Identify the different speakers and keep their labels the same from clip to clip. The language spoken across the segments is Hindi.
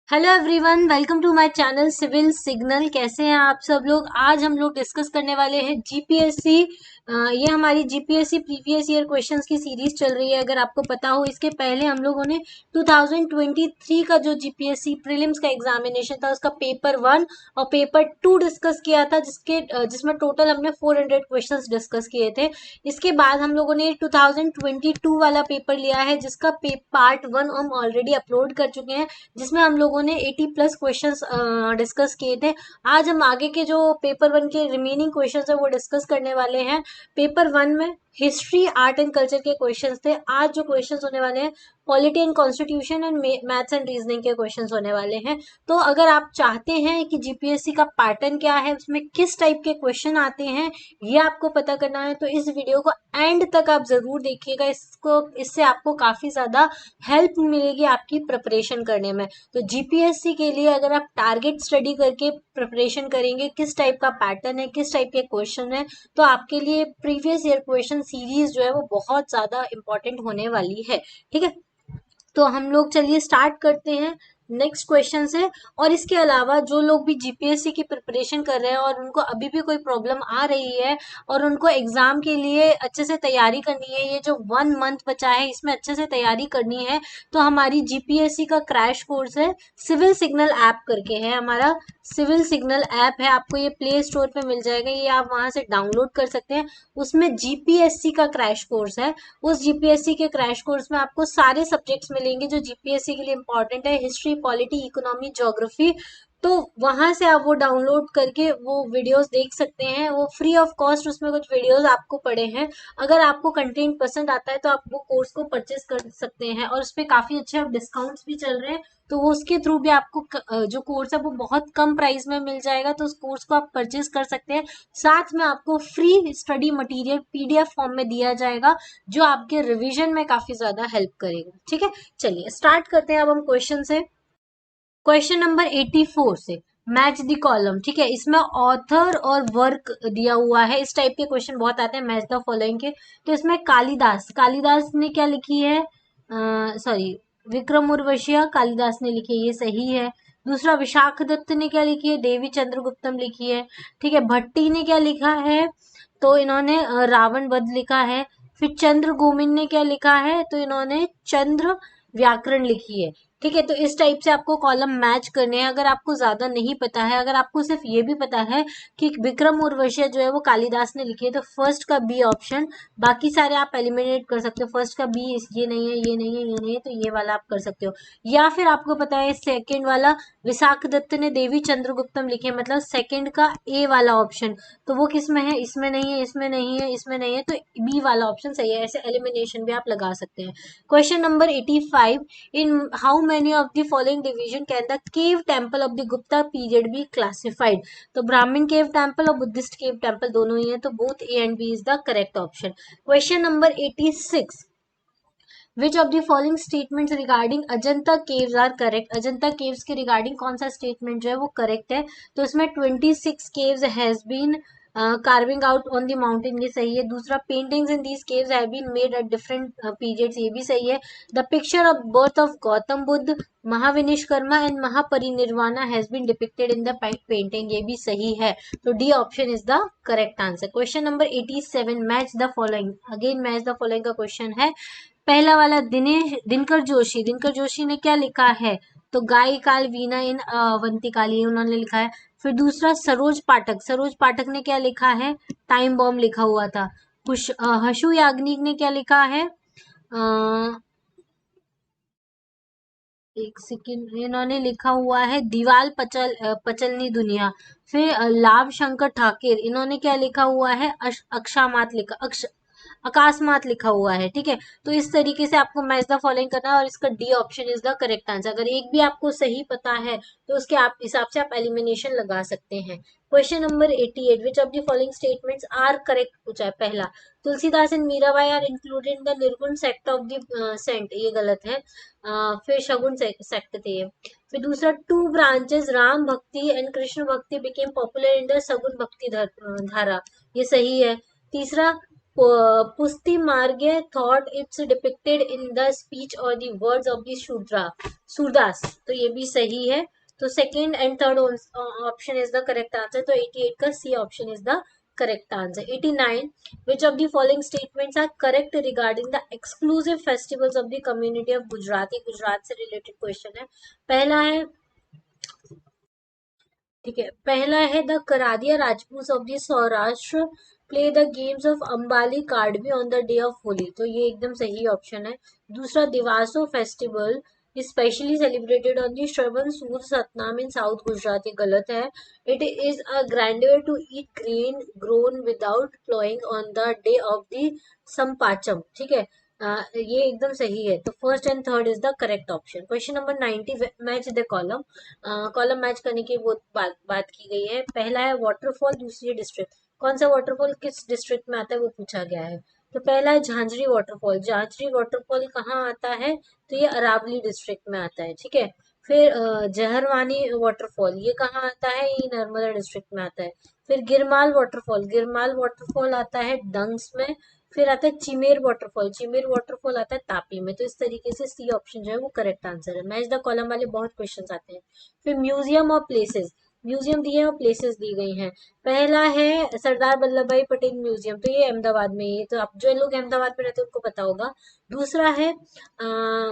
Speaker 1: Hello everyone, welcome to my channel civil signal. कैसे हैं आप सब लोग। आज हम लोग डिस्कस करने वाले हैं जीपीएससी। ये हमारी जीपीएससी प्रीवियस ईयर क्वेश्चंस की सीरीज चल रही है। अगर आपको पता हो, इसके पहले हम लोगों ने 2023 का जो जीपीएससी प्रीलिम्स का एग्जामिनेशन था उसका पेपर 1 और पेपर 2 डिस्कस किया था, जिसमें टोटल हमने 400 क्वेश्चंस डिस्कस किए थे। इसके बाद हम लोगों ने 2022 वाला पेपर लिया है, जिसका पार्ट 1 हम ऑलरेडी अपलोड कर चुके हैं, जिसमें हम लोगों ने 80 प्लस क्वेश्चंस डिस्कस किए थे। आज हम आगे के जो पेपर 1 के रिमेनिंग क्वेश्चंस है वो डिस्कस करने वाले हैं। पेपर 1 में हिस्ट्री, आर्ट एंड कल्चर के क्वेश्चंस थे। आज जो क्वेश्चंस होने वाले हैं polity and constitution and maths and reasoning के क्वेश्चंस होने वाले हैं। तो अगर आप चाहते हैं कि जीपीएससी का पैटर्न क्या है, उसमें किस टाइप के क्वेश्चन आते हैं, ये आपको पता करना है, तो इस वीडियो को एंड तक आप जरूर देखिएगा। इससे आपको काफी ज्यादा हेल्प मिलेगी आपकी प्रिपरेशन करने में। तो जीपीएससी के लिए अगर आप टारगेट स्टडी करके प्रिपरेशन करेंगे, किस टाइप का पैटर्न है, किस टाइप के क्वेश्चन है, तो आपके लिए प्रीवियस ईयर क्वेश्चन सीरीज जो है वो बहुत ज्यादा इंपॉर्टेंट होने वाली है। ठीक है, तो हम लोग चलिए स्टार्ट करते हैं नेक्स्ट क्वेश्चन से। और इसके अलावा जो लोग भी जीपीएससी की प्रिपरेशन कर रहे हैं और उनको अभी भी कोई प्रॉब्लम आ रही है और उनको एग्जाम के लिए अच्छे से तैयारी करनी है, ये जो 1 मंथ बचा है इसमें अच्छे से तैयारी करनी है, तो हमारी जीपीएससी का क्रैश कोर्स है, सिविल सिग्नल ऐप करके है हमारा। सिविल सिग्नल ऐप है, आपको ये प्ले स्टोर पे मिल जाएगा, ये आप वहां से डाउनलोड कर सकते हैं। उसमें जीपीएससी का क्रैश कोर्स है। उस जीपीएससी के क्रैश कोर्स में आपको सारे सब्जेक्ट्स मिलेंगे जो जीपीएससी के लिए इंपॉर्टेंट है, हिस्ट्री, पॉलिटी, इकोनॉमी, ज्योग्राफी। तो वहां से आप वो डाउनलोड करके वो वीडियोस देख सकते हैं, वो फ्री ऑफ कॉस्ट उसमें कुछ वीडियोस आपको पड़े हैं। अगर आपको कंटेंट पसंद आता है तो आप वो कोर्स को परचेज कर सकते हैं, और उस पर काफी अच्छे अब डिस्काउंट्स भी चल रहे हैं, तो वो उसके थ्रू भी आपको जो कोर्स है वो बहुत कम प्राइस में मिल जाएगा, तो उस कोर्स को आप परचेज कर सकते हैं। साथ में आपको free study material PDF form में दिया जाएगा, जो आपके रिवीजन में काफी ज्यादा हेल्प करेगा। ठीक है, चलिए स्टार्ट करते हैं अब हम क्वेश्चन से। क्वेश्चन नंबर 84 से, मैच द कॉलम। ठीक है, इसमें ऑथर और वर्क दिया हुआ है। इस टाइप के क्वेश्चन बहुत आते हैं मैच द फॉलोइंग के। तो इसमें कालिदास कालिदास ने क्या लिखी है, सॉरी, विक्रम उर्वशिया कालिदास ने लिखी है, ये सही है। दूसरा, विशाख दत्त ने क्या लिखी है, देवी चंद्रगुप्तम लिखी है। ठीक है, भट्टी ने क्या लिखा है, तो इन्होंने रावण वध लिखा है। फिर चंद्र गोमिन ने क्या लिखा है, तो इन्होंने चंद्र व्याकरण लिखी है। ठीक है, तो इस टाइप से आपको कॉलम मैच करने हैं। अगर आपको ज्यादा नहीं पता है, अगर आपको सिर्फ ये भी पता है कि विक्रम उर्वशिया जो है वो कालिदास ने लिखी है, तो फर्स्ट का बी ऑप्शन, बाकी सारे आप एलिमिनेट कर सकते हो। फर्स्ट का बी, ये नहीं है, ये नहीं है, ये नहीं है, तो ये वाला आप कर सकते हो। या फिर आपको पता है सेकंड वाला, विशाख दत्त ने देवी चंद्रगुप्तम लिखे, मतलब सेकंड का ए वाला ऑप्शन, तो वो किस में है, इसमें नहीं है, इसमें नहीं है, इसमें नहीं है, तो बी वाला ऑप्शन सही है। ऐसे एलिमिनेशन भी आप लगा सकते हैं। Question number 85, in how many of the following division can the cave temple of the Gupta period be classified? तो ब्राह्मण केव टेम्पल और बुद्धिस्ट केव टेम्पल दोनों ही है, तो both A and B is the correct option. Question number 86, which of the following statements regarding Ajanta caves are correct? Ajanta caves के रिगार्डिंग कौन सा स्टेटमेंट जो है वो करेक्ट है? तो इसमें 26 caves has been carving out on the mountain, ये सही है। दूसरा, paintings in these caves have been made at different periods, ये भी सही है। The picture of birth of Gautam Buddha, Mahabhinishkramana and Mahaparinirvana has been depicted in the painting, ये भी सही है। तो D option is the correct answer. Question number 87, match the following. Again match the following का क्वेश्चन है। पहला वाला, दिनकर जोशी ने क्या लिखा है, तो गाय काल वीणा इन अवंतिकाली उन्होंने लिखा है। फिर दूसरा, सरोज पाठक ने क्या लिखा है, टाइम बॉम्ब लिखा हुआ था। हशु याग्निक ने क्या लिखा है, एक सेकेंड, इन्होंने लिखा हुआ है दीवाल पचलनी दुनिया। फिर लाभ शंकर ठाकुर, इन्होंने क्या लिखा हुआ है, अकस्मात लिखा हुआ है। ठीक है, तो इस तरीके से आपको मैच द फॉलोइंग करना है, और इसका D option is the correct answer. अगर एक भी आपको सही पता है तो उसके आप हिसाब से आप एलिमिनेशन लगा सकते हैं। Question number 88, which of the following statements are correct पूछा है। पहला, Tulsidas and Mirabai are included in the nirgun sect of the saint, ये गलत है। फिर शगुन सेक्ट थे ये। फिर दूसरा, टू ब्रांचेस राम भक्ति एंड कृष्ण भक्ति बिकेम पॉपुलर इन द सगुन भक्ति धारा, ये सही है। तीसरा, Pushti Marg thought it's depicted in the speech or the words of the Surdas, तो ये भी सही है। तो second and third option is the correct answer, तो 88 का C option is the correct answer. 89, which of the following statements are correct regarding the exclusive festivals of the community of Gujarat, ये गुजरात से रिलेटेड क्वेश्चन है। पहला है, ठीक है, पहला है the Karadiya Rajput of the Saurashtra play the games of अंबाली कार्डवी on the day of Holi, तो ये एकदम सही ऑप्शन है। दूसरा, Divaso festival specially celebrated on the Shravan Sud सतनाम इन साउथ गुजरात, ये गलत है। It is a grandeur to eat grain grown without ploughing on the day of the संपाचम, ठीक है। ये एकदम सही है, तो first and third is the correct option. Question number 90, match the column, column match करने की बहुत बात की गई है। पहला है वाटरफॉल, दूसरी डिस्ट्रिक्ट, कौन सा वाटरफॉल किस डिस्ट्रिक्ट में आता है वो पूछा गया है। तो पहला है झांझरी वाटरफॉल, झांझरी वाटरफॉल कहाँ आता है, तो ये अरावली डिस्ट्रिक्ट में आता है, ठीक है। फिर जहरवानी वाटरफॉल, ये कहाँ आता है, ये नर्मदा डिस्ट्रिक्ट में आता है। फिर गिरमाल वाटरफॉल, गिरमाल वाटरफॉल आता है डंग्स में। फिर आता है चिमेर वाटरफॉल, चिमेर वाटरफॉल आता है तापी में। तो इस तरीके से सी ऑप्शन जो है वो करेक्ट आंसर है। मैच द कॉलम वाले बहुत क्वेश्चंस आते हैं। फिर म्यूजियम और प्लेसेस, म्यूजियम दिए हैं और प्लेसेस दी गई हैं। पहला है सरदार वल्लभ भाई पटेल म्यूजियम, तो ये अहमदाबाद में, ये तो आप जो लोग अहमदाबाद में रहते हैं उनको पता होगा। दूसरा है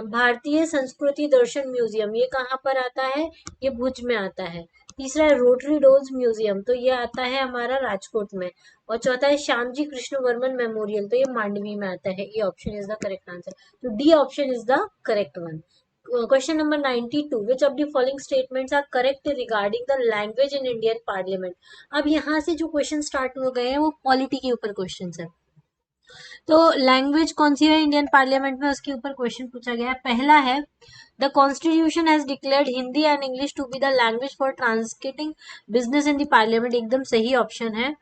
Speaker 1: भारतीय संस्कृति दर्शन म्यूजियम, ये कहाँ पर आता है, ये भुज में आता है। तीसरा है रोटरी डोल्स म्यूजियम, तो ये आता है हमारा राजकोट में। और चौथा है श्यामजी कृष्ण वर्मन मेमोरियल, तो ये मांडवी में आता है। ये option is the correct answer, तो D option is the correct one. Question number 92, which of the following statements are correct regarding the language in Indian parliament. अब यहाँ से जो क्वेश्चन स्टार्ट हो गए हैं वो पॉलिटी के ऊपर क्वेश्चन है। तो लैंग्वेज कौन सी है इंडियन पार्लियामेंट में, उसके ऊपर क्वेश्चन पूछा गया है। पहला है the constitution has declared Hindi and English to be the language for translating business in the parliament, एकदम सही ऑप्शन है,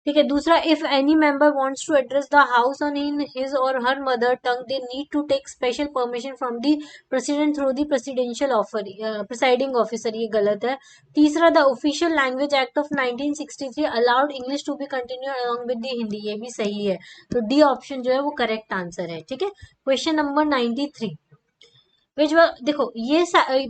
Speaker 1: ठीक है। दूसरा, if any member wants to address the house on in his or her mother tongue they need to take special permission from the president through the presidential offer presiding officer, ये गलत है। तीसरा, the official language act of 1963 allowed English to be continue along with the Hindi, ये भी सही है। तो डी ऑप्शन जो है वो करेक्ट आंसर है, ठीक है। क्वेश्चन नंबर 93, देखो ये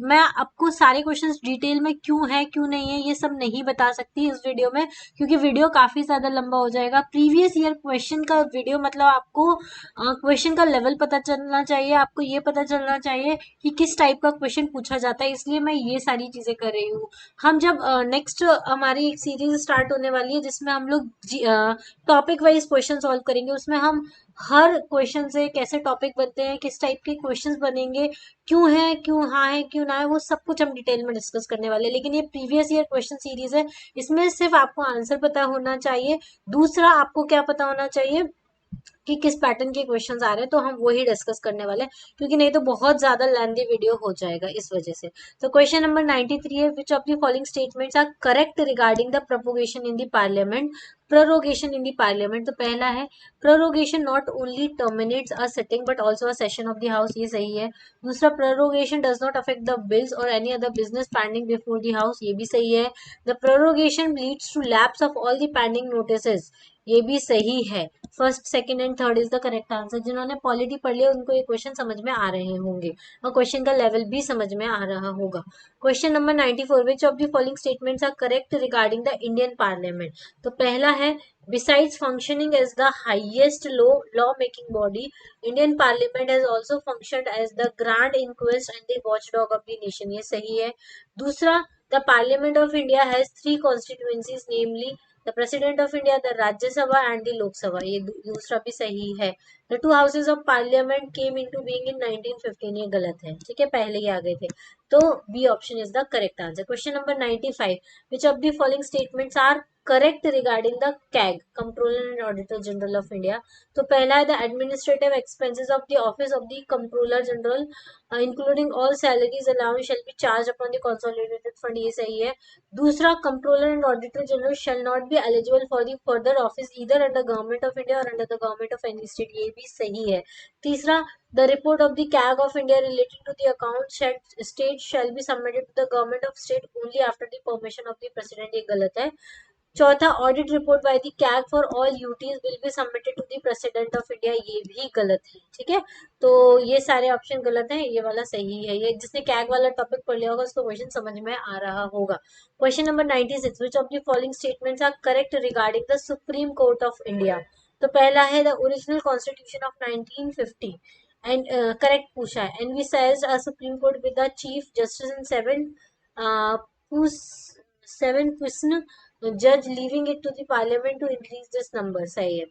Speaker 1: मैं आपको सारे क्वेश्चंस डिटेल में क्यों है क्यों नहीं है ये सब नहीं बता सकती इस वीडियो में, क्योंकि वीडियो काफी ज्यादा लंबा हो जाएगा। प्रीवियस ईयर क्वेश्चन का वीडियो, मतलब आपको क्वेश्चन का लेवल पता चलना चाहिए, आपको ये पता चलना चाहिए कि किस टाइप का क्वेश्चन पूछा जाता है, इसलिए मैं ये सारी चीजें कर रही हूँ। हम जब नेक्स्ट हमारी एक सीरीज स्टार्ट होने वाली है जिसमें हम लोग टॉपिक वाइज क्वेश्चन सॉल्व करेंगे, उसमें हम हर क्वेश्चन से कैसे टॉपिक बनते हैं, किस टाइप के क्वेश्चंस बनेंगे, क्यों है, क्यों हाँ है, क्यों ना है, वो सब कुछ हम डिटेल में डिस्कस करने वाले हैं। लेकिन ये प्रीवियस ईयर क्वेश्चन सीरीज है, इसमें सिर्फ आपको आंसर पता होना चाहिए। दूसरा, आपको क्या पता होना चाहिए कि किस पैटर्न के क्वेश्चंस आ रहे हैं, तो हम वही डिस्कस करने वाले हैं, क्योंकि नहीं तो बहुत ज्यादा लेंथी वीडियो हो जाएगा इस वजह से। तो क्वेश्चन नंबर 93 है, which of the following statements are correct regarding the propagation in the parliament, prorogation in the parliament. तो पहला है prorogation not only terminates a sitting but also a session of the house, ये सही है। दूसरा, prorogation does not affect the bills or any other business pending before the house, ये भी सही है। The prorogation leads to lapse of all the pending notices, ये भी सही है। First, second and third is the correct answer. जिन्होंने पॉलिटी पढ़ लिया उनको ये क्वेश्चन समझ में आ रहे होंगे और क्वेश्चन का लेवल भी समझ में आ रहा होगा। Question number 94, which of the following statements are correct regarding the Indian parliament. तो पहला है besides functioning as the highest law making body, Indian parliament has also functioned as the grand inquest and the watchdog of the nation, ये सही है। दूसरा, the parliament of India has 3 constituencies namely the president of India, the Rajya Sabha and the Lok Sabha, ये दूसरा भी सही है। The 2 houses of parliament came into being in 1915, ये गलत है, ठीक है, पहले ही आ गए थे। तो B option is the correct answer. Question number 95, which of the following statements are correct regarding the CAG, controller and auditor general of India. तो पहला है the administrative expenses of the office of the controller general including all salaries allowance shall be charge upon the consolidated fund, ये सही है। दूसरा, controller and auditor general shall not be eligible for the further office either under government of India और under the government of any state, ये भी सही है। तीसरा, the report of the CAG of India relating to the account state shall be submitted to the government of state only after the permission of the president, ये गलत है। चौथा, audit report by the CAG for all UTs will be submitted to the president of India, ये भी गलत है। ठीक है, तो ये सारे ऑप्शन गलत हैं, ये वाला सही है। ये जिसने कैग वाला टॉपिक पढ़ लिया होगा उसको क्वेश्चन समझ में आ रहा होगा। Question number 96, which of the following statements are correct regarding the supreme court of India. तो पहला है the original constitution of 1950 and correct पूछा है, and we says a supreme court with the chief justice and seven judge leaving it to the parliament to increase this number, सही है।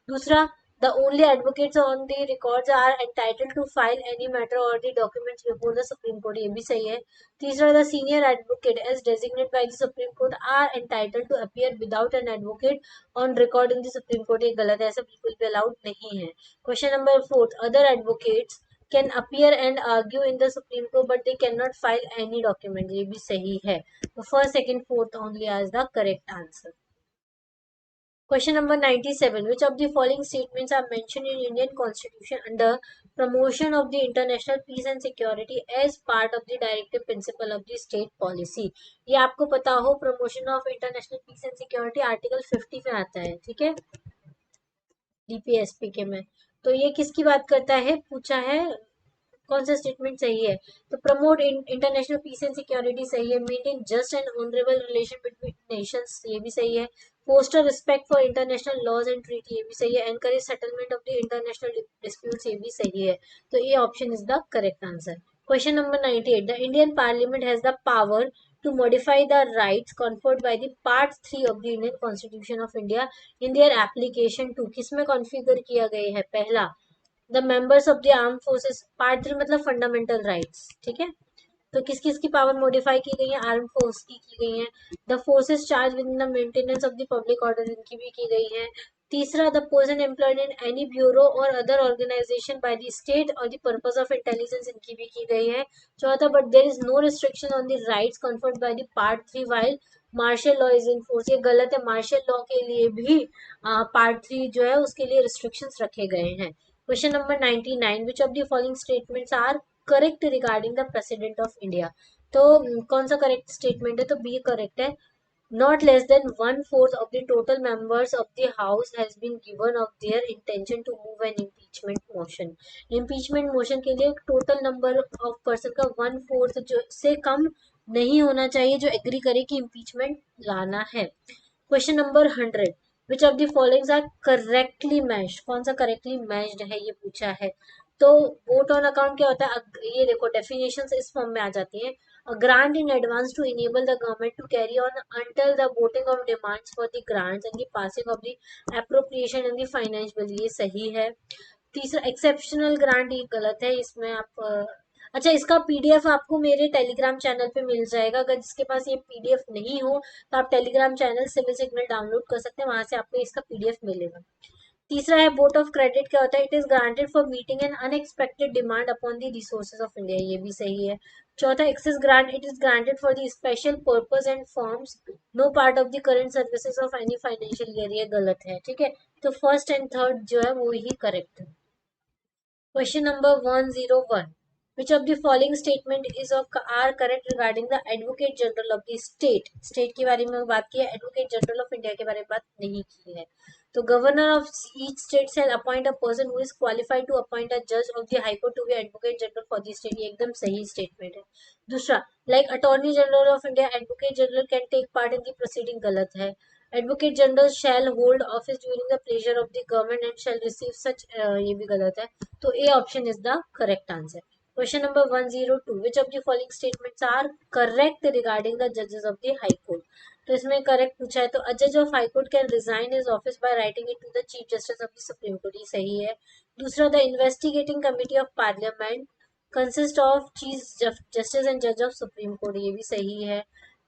Speaker 1: दूसरा, the only advocates on the records are entitled to file any matter or the documents before the Supreme Court, ये भी सही है। तीसरा, the senior advocate as designated by the Supreme Court are entitled to appear without an advocate on record in the Supreme Court, ये गलत है, ऐसा बिल्कुल भी अलाउड नहीं है। Question number 4, other advocates can appear and argue in the Supreme Court but they cannot file any document, ये भी सही है। तो first, second, fourth only as the correct answer. Question number 97. Which of the following statements are mentioned in Indian Constitution under promotion of the international peace and security as part of the directive principle of the state policy? ये आपको पता हो, promotion of international peace and security article 50 में आता है। ठीक है, डीपीएसपी के में। तो ये किसकी बात करता है, पूछा है, कौन सा स्टेटमेंट सही है? तो promote international peace and security सही है। Maintain just and honourable relation between nations, ये भी सही है। Foster respect for international laws and treaty, ये भी सही है। Encourage settlement of the international disputes, ये भी सही है। तो ये option is the correct answer. Question number 98, the Indian parliament has the power to modify the rights conferred by the part 3 of the Indian Constitution of India in their application to, किसमें कॉन्फ़िगर किया गया है? पहला, the members of the arm forces, part 3 मतलब फंडामेंटल राइट्स। ठीक है, तो किस किस की पावर मॉडिफाई की गई है? आर्म फोर्स की गई है। The forces charge with the maintenance of the public order, इनकी भी की गई है। तीसरा, the person employed in any bureau or other organisation by the state or the purpose of intelligence, इनकी भी की गई है। चौथा, but there is no restriction on the rights conferred by the part 3 while martial law is in force, ये गलत है। मार्शल लॉ के लिए भी पार्ट 3 जो है उसके लिए रिस्ट्रिक्शंस रखे गए हैं। Question number 99, which of the following statements are correct regarding the president of India? तो कौन सा करेक्ट स्टेटमेंट है? तो बी करेक्ट है। Not less than 1/4 of the total members of the House has been given of their intention to move an impeachment motion. Impeachment motion के लिए टोटल नंबर ऑफ पर्सन का 1/4 जो से कम नहीं होना चाहिए जो एग्री करे कि इम्पीचमेंट लाना है। Question number 100, which of the followings are correctly matched? कौन सा करेक्टली मैच्ड है ये पूछा है। तो वोट ऑन अकाउंट क्या होता है? ये देखो डेफिनेशंस इस फॉर्म में आ जाती हैं। A grant in advance to enable the government to carry on until the voting of demands for the grants and the passing of the appropriation and the finance bill, ये सही है। तीसरा, एक्सेप्शनल ग्रांट, ये गलत है। इसमें आप अच्छा, इसका पीडीएफ आपको मेरे टेलीग्राम चैनल पे मिल जाएगा। अगर जिसके पास ये पीडीएफ नहीं हो तो आप Telegram channel civil Signal download कर सकते हैं, वहां से आपको इसका पीडीएफ मिलेगा। तीसरा है वोट ऑफ क्रेडिट, क्या होता है? It is granted for meeting an unexpected demand upon the resources of India, ये भी सही है। चौथा, excess grant, it is granted for the special purpose and forms no part of the current services of any financial year, ये गलत है। ठीक है, तो फर्स्ट एंड थर्ड जो है वो ही करेक्ट है। Question number 101, which of the following statement is of are correct regarding the advocate general of the state? State के बारे में बात की है, एडवोकेट जनरल ऑफ इंडिया के बारे में बात नहीं की है। तो governor of each state shall appoint a person who is qualified to appoint a judge of the high court to be advocate general for the state, ये एकदम सही स्टेटमेंट है। दूसरा, like attorney general of India advocate general can take part in the proceeding, गलत है। Advocate general shall hold office during the pleasure of the government and shall receive such, ये भी गलत है। तो A option is the correct answer. Question number 102, which of the following statements are correct regarding the जजेस ऑफ द हाई कोर्ट? तो इसमें करेक्ट पूछा है, तो अ जज of high court can resign his office by writing it to the chief justice of the supreme court, ये सही है। दूसरा, the investigating committee of parliament consist of chief justice and जज ऑफ सुप्रीम कोर्ट, ये भी सही है।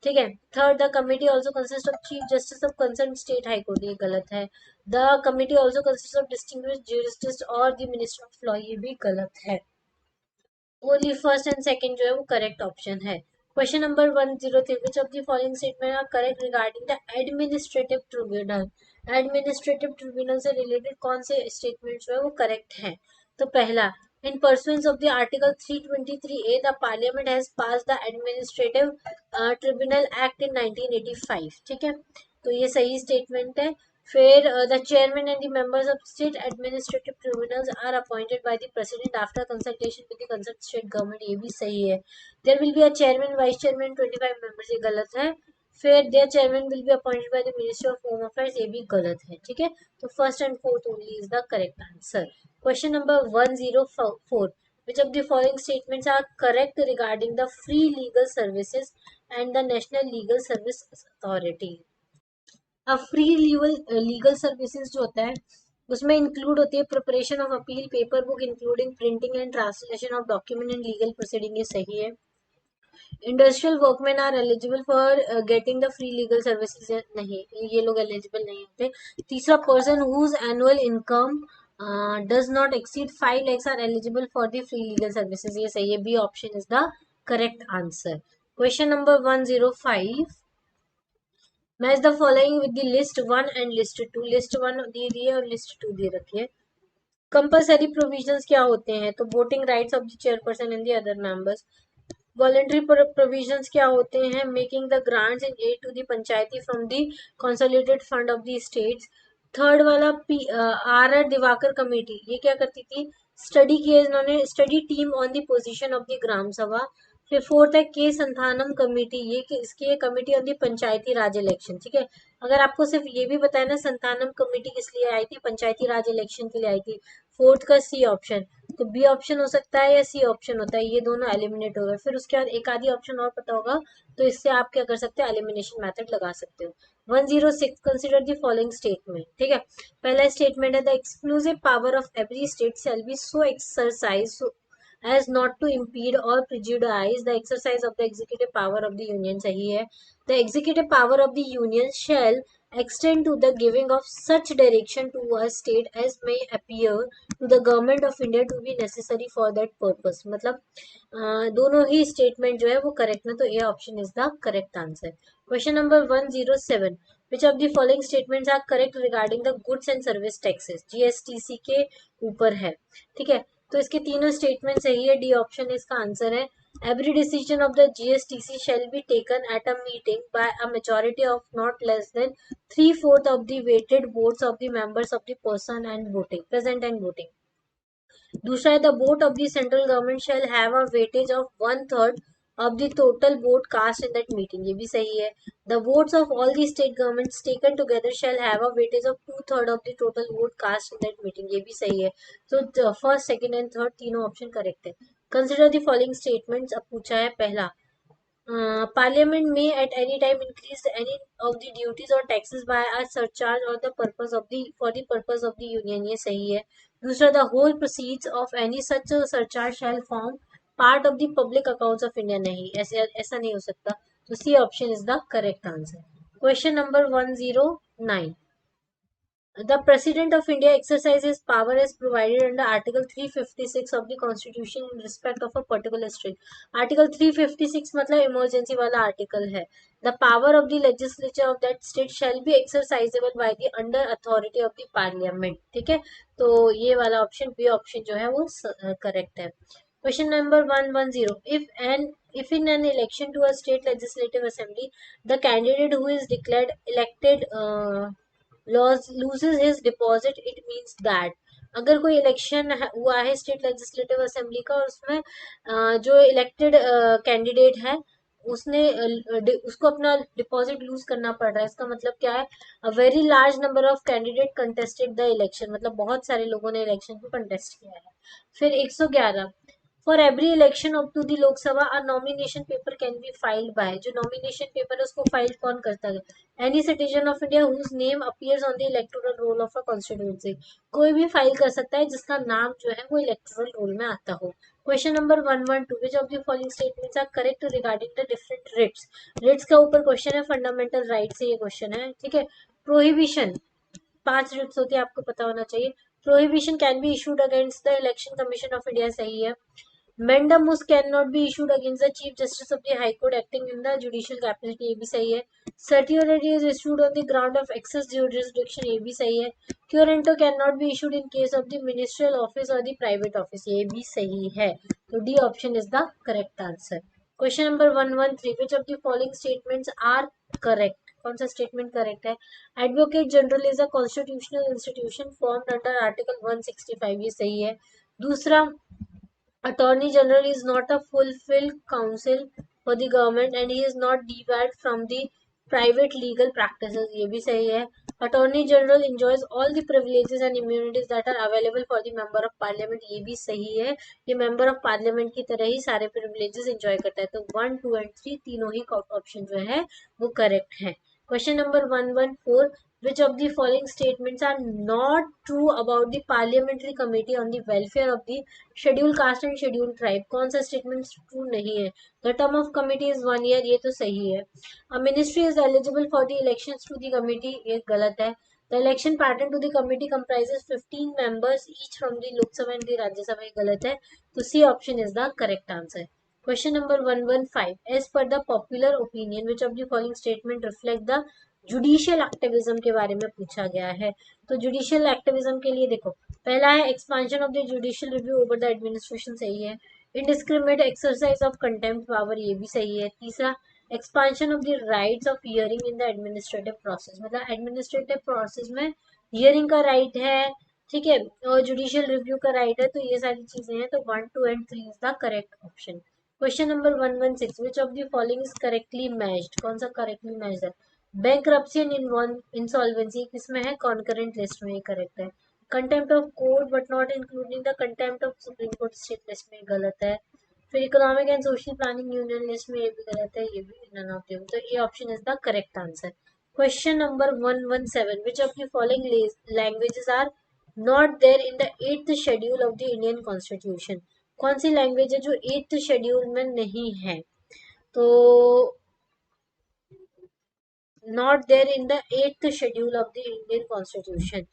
Speaker 1: ठीक है, third, the committee also consist of chief justice of concern state high court, ये गलत है। The committee also consist of distinguished juristics or the minister of law, ये भी गलत है। ओनली फर्स्ट एंड सेकंड जो है वो करेक्ट ऑप्शन है। Question number 103, which of the following statement are correct regarding the administrative tribunal? Administrative tribunal से रिलेटेड कौन से स्टेटमेंट जो है वो करेक्ट है? तो पहला, in pursuance of the article 323A the parliament has pass the administrative tribunal act in 1985। ठीक है, तो ये सही स्टेटमेंट है। फिर the chairman and the members of state administrative tribunals are appointed by the president after consultation with the concern state government, ये भी सही है। There will be a chairman vice chairman 25 members, ये गलत है। फिर there chairman will be appointed by the ministry of home affairs, ये भी गलत है। ठीक है, तो first and fourth only is the correct answer. Question number 104, which of the following statements are correct regarding the free legal services and the National Legal Service Authority? अब फ्री लीगल सर्विसेज जो होता है उसमें इंक्लूड होती है preparation of appeal paper book including printing and translation of document and legal proceeding, ये सही है। Industrial workman are eligible for getting the free legal services, नहीं, ये लोग एलिजिबल नहीं होते। तीसरा, person whose annual income does not exceed 5 lakhs are eligible for the free legal services, ये सही है। B option is the correct answer. Question number 105, match the following with the list 1 and list 2। List 1 दी है और लिस्ट 2 दे रखी है। कंपल्सरी प्रोविजंस क्या होते हैं? तो voting rights of the chairperson and the other members. Voluntary provisions क्या होते हैं? Making the grants in aid to the panchayati from the consolidated fund of the states. Third वाला आर दिवाकर कमेटी, ये क्या करती थी? स्टडी किए इन्होंने, study team on the position of the Gram Sabha. फिर फोर्थ है के संथानम कमेटी, ये इसकी committee on the Panchayati Raj election. ठीक है, अगर आपको सिर्फ ये भी बताया ना संथानम कमेटी किस लिए आई थी, पंचायती राज इलेक्शन के लिए आई थी। फोर्थ का सी ऑप्शन, तो बी ऑप्शन हो सकता है या सी ऑप्शन होता है, ये दोनों एलिमिनेट हो गए। फिर उसके बाद एक आधी ऑप्शन और पता होगा तो इससे आप क्या कर सकते हो, एलिमिनेशन मेथड लगा सकते हो। 106, कंसिडर द फॉलोइंग स्टेटमेंट। ठीक है, पहला स्टेटमेंट है the exclusive power of every state shall B so exercise as not to impede or prejudice the exercise of the executive power of the union, सही है। The executive power of the union shall extend to the giving of such direction to a state as may appear to the government of India to be necessary for that purpose। मतलब दोनों ही स्टेटमेंट जो है वो करेक्ट ना, तो A option is the correct answer. Question number 107, which of the following statements are correct regarding the goods and service taxes, GSTC के ऊपर है। ठीक है, तो इसके तीनों स्टेटमेंट सही है, डी ऑप्शन इसका आंसर है। Every decision of the GSTC shall be taken at a meeting by a majority of not less than 3/4 of the weighted votes of the members of the person and voting present and voting. दूसरा है the vote of the central government shall have a weightage of 1/3 of the total vote cast in that meeting, ये भी सही है। The votes of all the state governments taken together shall have a weightage of 2/3 of the total vote cast in that meeting, ये भी सही है। तो फर्स्ट, सेकंड एंड थर्ड तीनों ऑप्शन करेक्ट है। कंसिडर द फॉलोइंग स्टेटमेंट्स, अब पूछा है पहला, पार्लियामेंट में at any time increase any of the duties और टैक्सेस बाय अ सरचार्ज और the purpose of the for the purpose of the union, ये सही है। दूसरा, the whole proceeds of any such surcharge shall form part of the public accounts of India, नहीं, ऐसा नहीं हो सकता, तो C option is the correct answer. Question number 109, the President of India exercises power as provided under Article 356 of the Constitution in respect of a particular state. Article 356 मतलब इमरजेंसी वाला आर्टिकल है। The power of the legislature of that state shall be exercisable by the under authority of the parliament। ठीक है, तो ये वाला ऑप्शन बी ऑप्शन जो है वो करेक्ट है। Question number 110, if in an election to a state legislative assembly the candidate who is declared elected loses his deposit, it means that अगर कोई इलेक्शन हुआ है स्टेट लेजिस्लेटिव असेंबली का और उसमें जो इलेक्टेड कैंडिडेट है उसने उसको अपना डिपॉजिट लूज करना पड़ रहा है, इसका मतलब क्या है? A very large number of candidate contested the election, मतलब बहुत सारे लोगों ने इलेक्शन को कंटेस्ट किया है। फिर 111, for every election up to the Lok Sabha a nomination paper can be filed by, जो नॉमिनेशन पेपर है उसको फाइल कौन करता है? Any citizen of India whose name appears on the electoral roll of a constituency, कोई भी फाइल कर सकता है जिसका नाम जो है वो इलेक्टोरल रोल में आता हो। Question number 112, which of the following statements are correct regarding the different writs. Writs का ऊपर क्वेश्चन है, फंडामेंटल राइट से ये क्वेश्चन है। ठीक है, प्रोहिबिशन, 5 रिट्स होती है, आपको पता होना चाहिए। Prohibition can be issued against the election commission of India, सही है। Mandamus cannot be issued against the Chief Justice of the High Court acting in the judicial capacity, ये भी सही है। Certiorari is issued on the ground of excess jurisdiction, ये भी सही है। Currento cannot be issued in case of the ministerial office or the private office, ये भी सही है। तो D option is the correct answer. Question number 113, which of the following statements are correct? कौन सा स्टेटमेंट करेक्ट है? Advocate general is a constitutional institution formed under article 165, ये सही है। दूसरा, attorney general is not a fulfil council for the government and he is not divide from the private legal practices, ये भी सही है। Attorney general enjoys all the privileges and immunities that are available for the member of parliament, ये भी सही है। ये मेंबर ऑफ पार्लियामेंट की तरह ही सारे प्रिविलेजेस एंजॉय करता है। तो 1, 2 एंड 3 तीनों ही ऑप्शन जो है वो करेक्ट है। Question number 114, which of the following statements are not true about the parliamentary committee on the welfare of the scheduled caste and scheduled tribe? कौन सा स्टेटमेंट ट्रू नहीं है? The term of committee is 1 year, ये तो सही है। A ministry is eligible for the elections to the committee, ये गलत है। The election pattern to the committee comprises 15 members each from the Lok Sabha and the Rajya Sabha, ये गलत है। तो C option is the correct answer। Question number 115, as per the popular opinion which of the following statement reflect the judicial activism के बारे में पूछा गया है। तो जुडिशियल एक्टिविज्म के लिए देखो, पहला है expansion of the judicial review over the administration, सही है। Indiscriminate exercise of contempt power, ये भी सही है। तीसरा, expansion of the rights of hearing in the administrative process, मतलब एडमिनिस्ट्रेटिव प्रोसेस में हियरिंग का राइट है, ठीक है, और जुडिशियल रिव्यू का राइट है, तो ये सारी चीजें हैं। तो 1, 2 and 3 is the correct option. Question number 116, which of the following is correctly matched? कौन सा करेक्टली मैच्ड है? बैंक्रप्सी एंड इंसॉल्वेंसी किसमें है? कॉन्करेंट लिस्ट में, ये करेक्ट है। Contempt of court but not including the contempt of supreme court state list में, गलत है। फिर economic and social planning union list में, ये भी गलत है, ये भी नन ऑफ देम, तो ये option is the correct answer. Question number 117, which of the following languages are not there in the 8th schedule of the Indian constitution? कौन सी लैंग्वेज है जो 8th शेड्यूल में नहीं है? तो not there in the 8th schedule of the Indian constitution,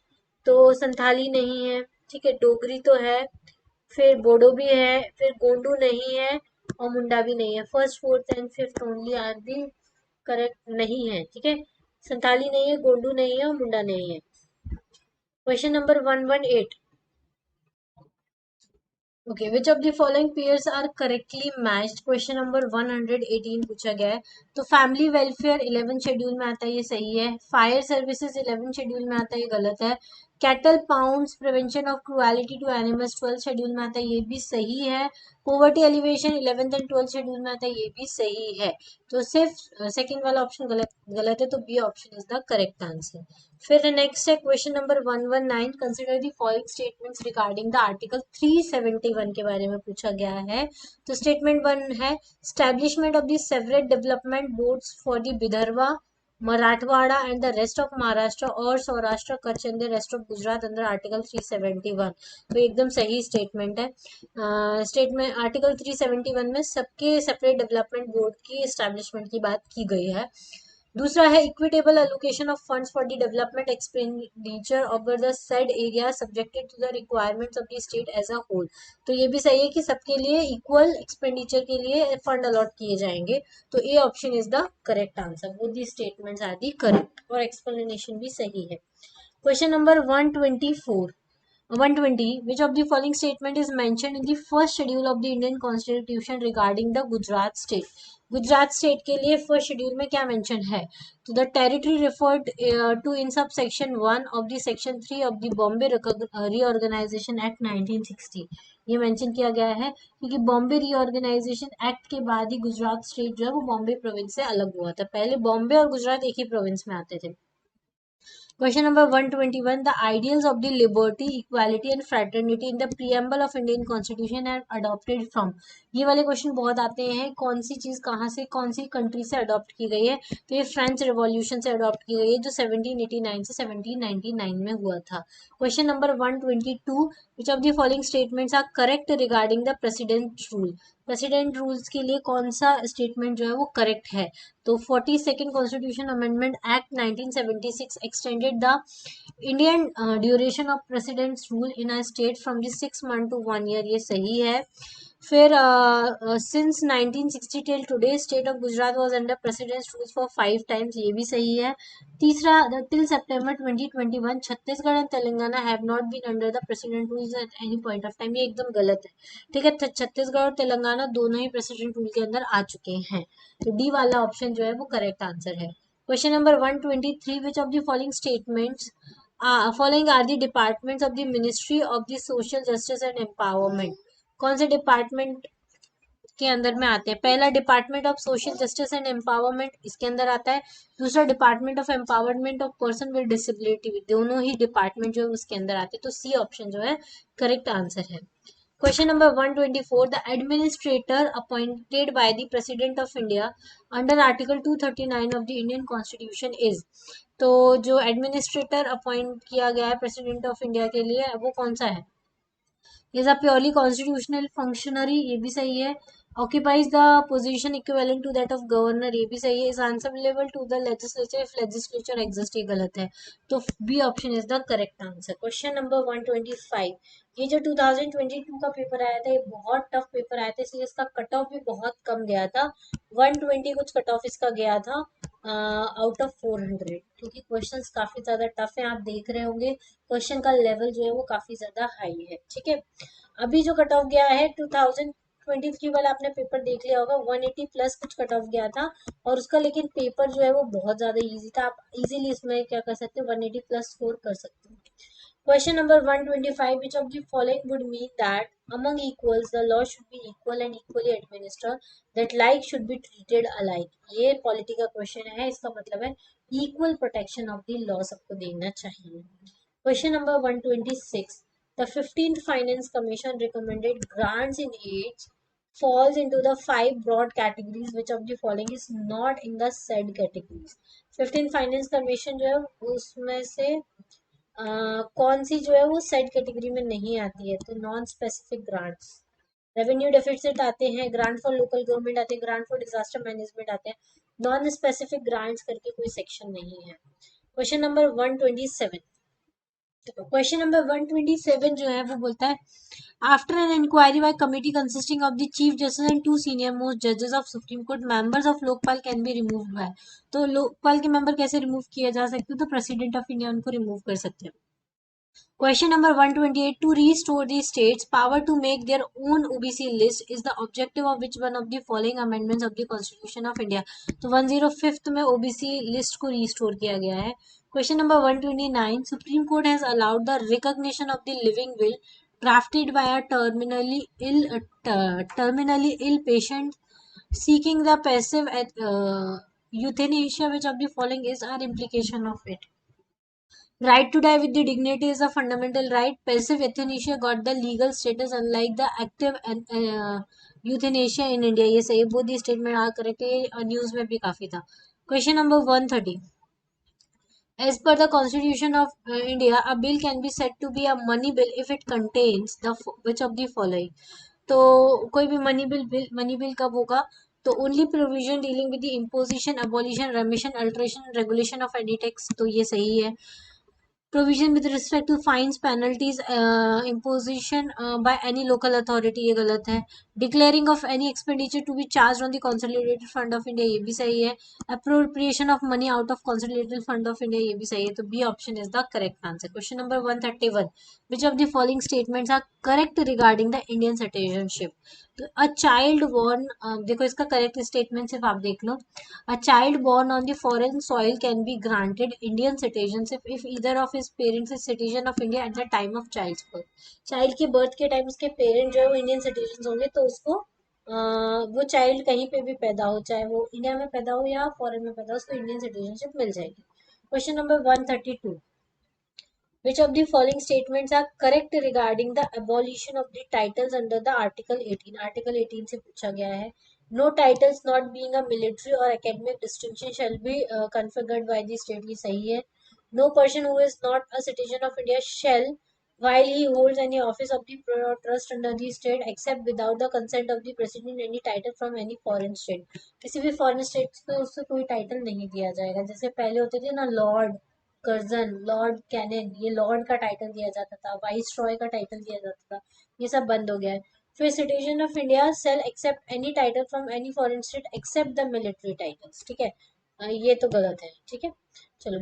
Speaker 1: तो संथाली नहीं है, ठीक है, डोगरी तो है, फिर बोडो भी है, फिर गोंडू नहीं है, और मुंडा भी नहीं है। First, fourth and fifth only are the correct नहीं है, ठीक है। संथाली नहीं है, गोंडू नहीं है, और मुंडा नहीं है। Question number 118, okay, which of the following pairs are correctly matched? Question number 118 पूछा गया है। तो फैमिली वेलफेयर 11 शेड्यूल में आता है, ये सही है। फायर सर्विसेज 11 शेड्यूल में आता है, ये गलत है। Cattle pounds prevention of cruelty to animals 12 schedule में आता है, ये भी सही है। Poverty elevation 11th and 12th schedule में आता है, ये भी सही है। तो सिर्फ सेकंड वाला ऑप्शन गलत है, तो B option is the correct answer. फिर नेक्स्ट है question number 119, consider the following statements regarding the article 371 के बारे में पूछा गया है। तो स्टेटमेंट 1 है, establishment of the separate development boards for the Vidarbha, Marathwada and the rest of Maharashtra or Saurashtra Kutch and the rest of Gujarat under article 371, तो एकदम सही स्टेटमेंट है। स्टेटमेंट आर्टिकल 371 में सबके सेपरेट डेवलपमेंट बोर्ड की एस्टेब्लिशमेंट की बात की गई है। दूसरा है equitable allocation of funds for the development expenditure over the said area subjected to the requirements of the state as a whole, तो ये भी सही है कि सबके लिए इक्वल एक्सपेंडिचर के लिए फंड अलॉट किए जाएंगे, तो A option is the correct answer. Both the statements are the correct, और एक्सप्लेनेशन भी सही है। Question number 120, which of the following statement is mentioned in the first schedule of the Indian Constitution regarding the Gujarat state? Gujarat state के लिए फर्स्ट शेड्यूल में क्या मेंशन है? तो the territory referred to in sub section 1 of the section 3 of the Bombay reorganisation act 1960, ये मेंशन किया गया है क्योंकि बॉम्बे रीऑर्गेनाइजेशन एक्ट के बाद ही गुजरात स्टेट जो है वो बॉम्बे प्रोविंस से अलग हुआ था। पहले बॉम्बे और गुजरात एक ही प्रोविंस में आते थे। Question number 121, the ideals of the liberty, equality and fraternity in the preamble of Indian Constitution are adopted from? ये वाले क्वेश्चन बहुत आते हैं, कौन सी चीज कहाँ से, कौन सी कंट्री से अडॉप्ट की गई है? तो ये फ्रेंच रिवॉल्यूशन से अडॉप्ट की गई है जो 1789 से 1799 में हुआ था। Question number 122, which of the following statements are correct regarding the president rule? President rules के लिए कौन सा स्टेटमेंट जो है वो करेक्ट है? तो 42nd constitution amendment act 1976 extended the Indian duration of president's rule in a state from the 6 month to 1 year, ये सही है। फिर since 1960 till today state of Gujarat was under president's rules for 5 times, ये भी सही है। तीसरा, till September 2021 Chhattisgarh and Telangana have not been under the president rules at any point of time, ये एकदम गलत है, ठीक है। छत्तीसगढ़ और तेलंगाना दोनों ही प्रेसिडेंट रूल के अंदर आ चुके हैं, तो डी वाला ऑप्शन जो है वो करेक्ट आंसर है। Question number 123, which of the following statements following are the departments of the ministry of the social justice and empowerment? कौन से डिपार्टमेंट के अंदर में आते हैं? पहला department of social justice and empowerment इसके अंदर आता है। दूसरा department of empowerment of person with disability, दोनों ही डिपार्टमेंट जो है उसके अंदर आते हैं। तो सी ऑप्शन जो है करेक्ट आंसर है। Question number 124. The administrator appointed by the President of India under Article 239 of the Indian Constitution is? तो जो एडमिनिस्ट्रेटर अपॉइंट किया गया है प्रेसिडेंट ऑफ इंडिया के लिए वो कौन सा है? Is a purely constitutional functionary, ये भी सही है। Occupies the position equivalent to that of governor, ये भी सही है। Is answerable to the legislature if legislature exist, ये गलत है। तो B option is the correct answer. Question number 125, ये जो 2022 का पेपर आया था ये बहुत टफ पेपर आया था, इसलिए इसका कट ऑफ भी बहुत कम गया था। 120 कुछ कट ऑफ इसका गया था आउट ऑफ 400, क्योंकि क्वेश्चंस काफी ज्यादा टफ है। आप देख रहे होंगे क्वेश्चन का लेवल जो है वो काफी ज्यादा हाई है, ठीक है। अभी जो कट ऑफ गया है 2023 वाला आपने पेपर देख लिया होगा, 180 प्लस कुछ कट ऑफ गया था और उसका, लेकिन पेपर जो है वो बहुत ज्यादा इजी था। आप इजीली इसमें क्या कर सकते हो, 180 प्लस स्कोर कर सकते हो। Question number 125, which of the following would mean that among equals the law should be equal and equally administered, that like should be treated alike? ये पॉलिटी का क्वेश्चन है, इसका मतलब है equal protection of the law सबको देना चाहिए। Question number 126, the 15th Finance Commission recommended grants in age falls into the five broad categories, which of the following is not in the said categories? 15th Finance Commission जो है उसमें से कौन सी जो है वो सेट कैटेगरी में नहीं आती है? तो non specific grants, revenue deficit आते हैं, ग्रांट फॉर लोकल गवर्नमेंट आते हैं, ग्रांट फॉर डिजास्टर मैनेजमेंट आते हैं, नॉन स्पेसिफिक ग्रांट्स करके कोई सेक्शन नहीं है। क्वेश्चन नंबर 127, क्वेश्चन नंबर 127 जो है वो बोलता है after an inquiry by committee consisting of the chief justice and two senior most जजेस of supreme court, members of Lokpal can be removed by? तो लोकपाल के मेंबर कैसे रिमूव किए जा सकते हैं? तो प्रेसिडेंट ऑफ इंडिया उनको रिमूव कर सकते हैं। Question number 128, to restore the states power to make their own OBC list is the objective of which one of the following amendments of the Constitution of India? तो 105th में OBC list को restore किया गया है। Question number 129, Supreme Court has allowed the recognition of the living will drafted by a terminally ill patient seeking the passive euthanasia, which of the following is our implication of it? Right to die with the dignity is a fundamental right. Passive euthanasia got the legal status unlike the active euthanasia in India. ये सही, both the statement are correct है, न्यूज में भी काफी था। Question number 130, as per the Constitution of India, a bill can be said to be a money bill if it contains the which of the following? तो कोई भी मनी बिल कब होगा? तो only provision dealing with the imposition, abolition, remission, alteration, regulation of any tax, तो ये सही है। Provision with respect to fines, penalties, imposition by any local authority, ये गलत है। Declaring of any expenditure to be charge on the consolidated fund of India, ये भी सही है। Appropriation of money out of consolidated fund of India, ये भी सही है। तो B option is the correct answer. Question number 131, which of the following statements are correct regarding the Indian citizenship? तो अ चाइल्ड बॉर्न, देखो इसका करेक्ट स्टेटमेंट सिर्फ आप देख लो। A child born on the foreign soil can be granted Indian citizenship if either of his parents is citizen of India at the time of child's birth. Child के बर्थ के टाइम उसके पेरेंट जो है वो इंडियन सिटीजन होंगे, तो उसको वो चाइल्ड कहीं पे भी पैदा हो, चाहे वो इंडिया में पैदा हो या फॉरेन में पैदा हो, उसको इंडियन सिटीजनशिप मिल जाएगी। Question number 132, which of the following statements are correct regarding the abolition of the titles under the Article 18? Article 18 से पूछा गया है। No titles not being a military or academic distinction shall be configured by the state, ये सही है। No person who is not a citizen of India shall, while he holds any office of the trust under the state, accept without the consent of the president any title from any foreign state। किसी भी foreign state को उससे कोई टाइटल नहीं दिया जाएगा। जैसे पहले होते थे ना लॉर्ड कर्जन, लॉर्ड कैनन, ये लॉर्ड का टाइटल दिया जाता था, वाइस रॉय का टाइटल दिया जाता था, ये सब बंद हो गया है। फिर citizen of India shall except any title from any foreign state except the military titles, ठीक है। ये तो गलत है, ठीक है। चलो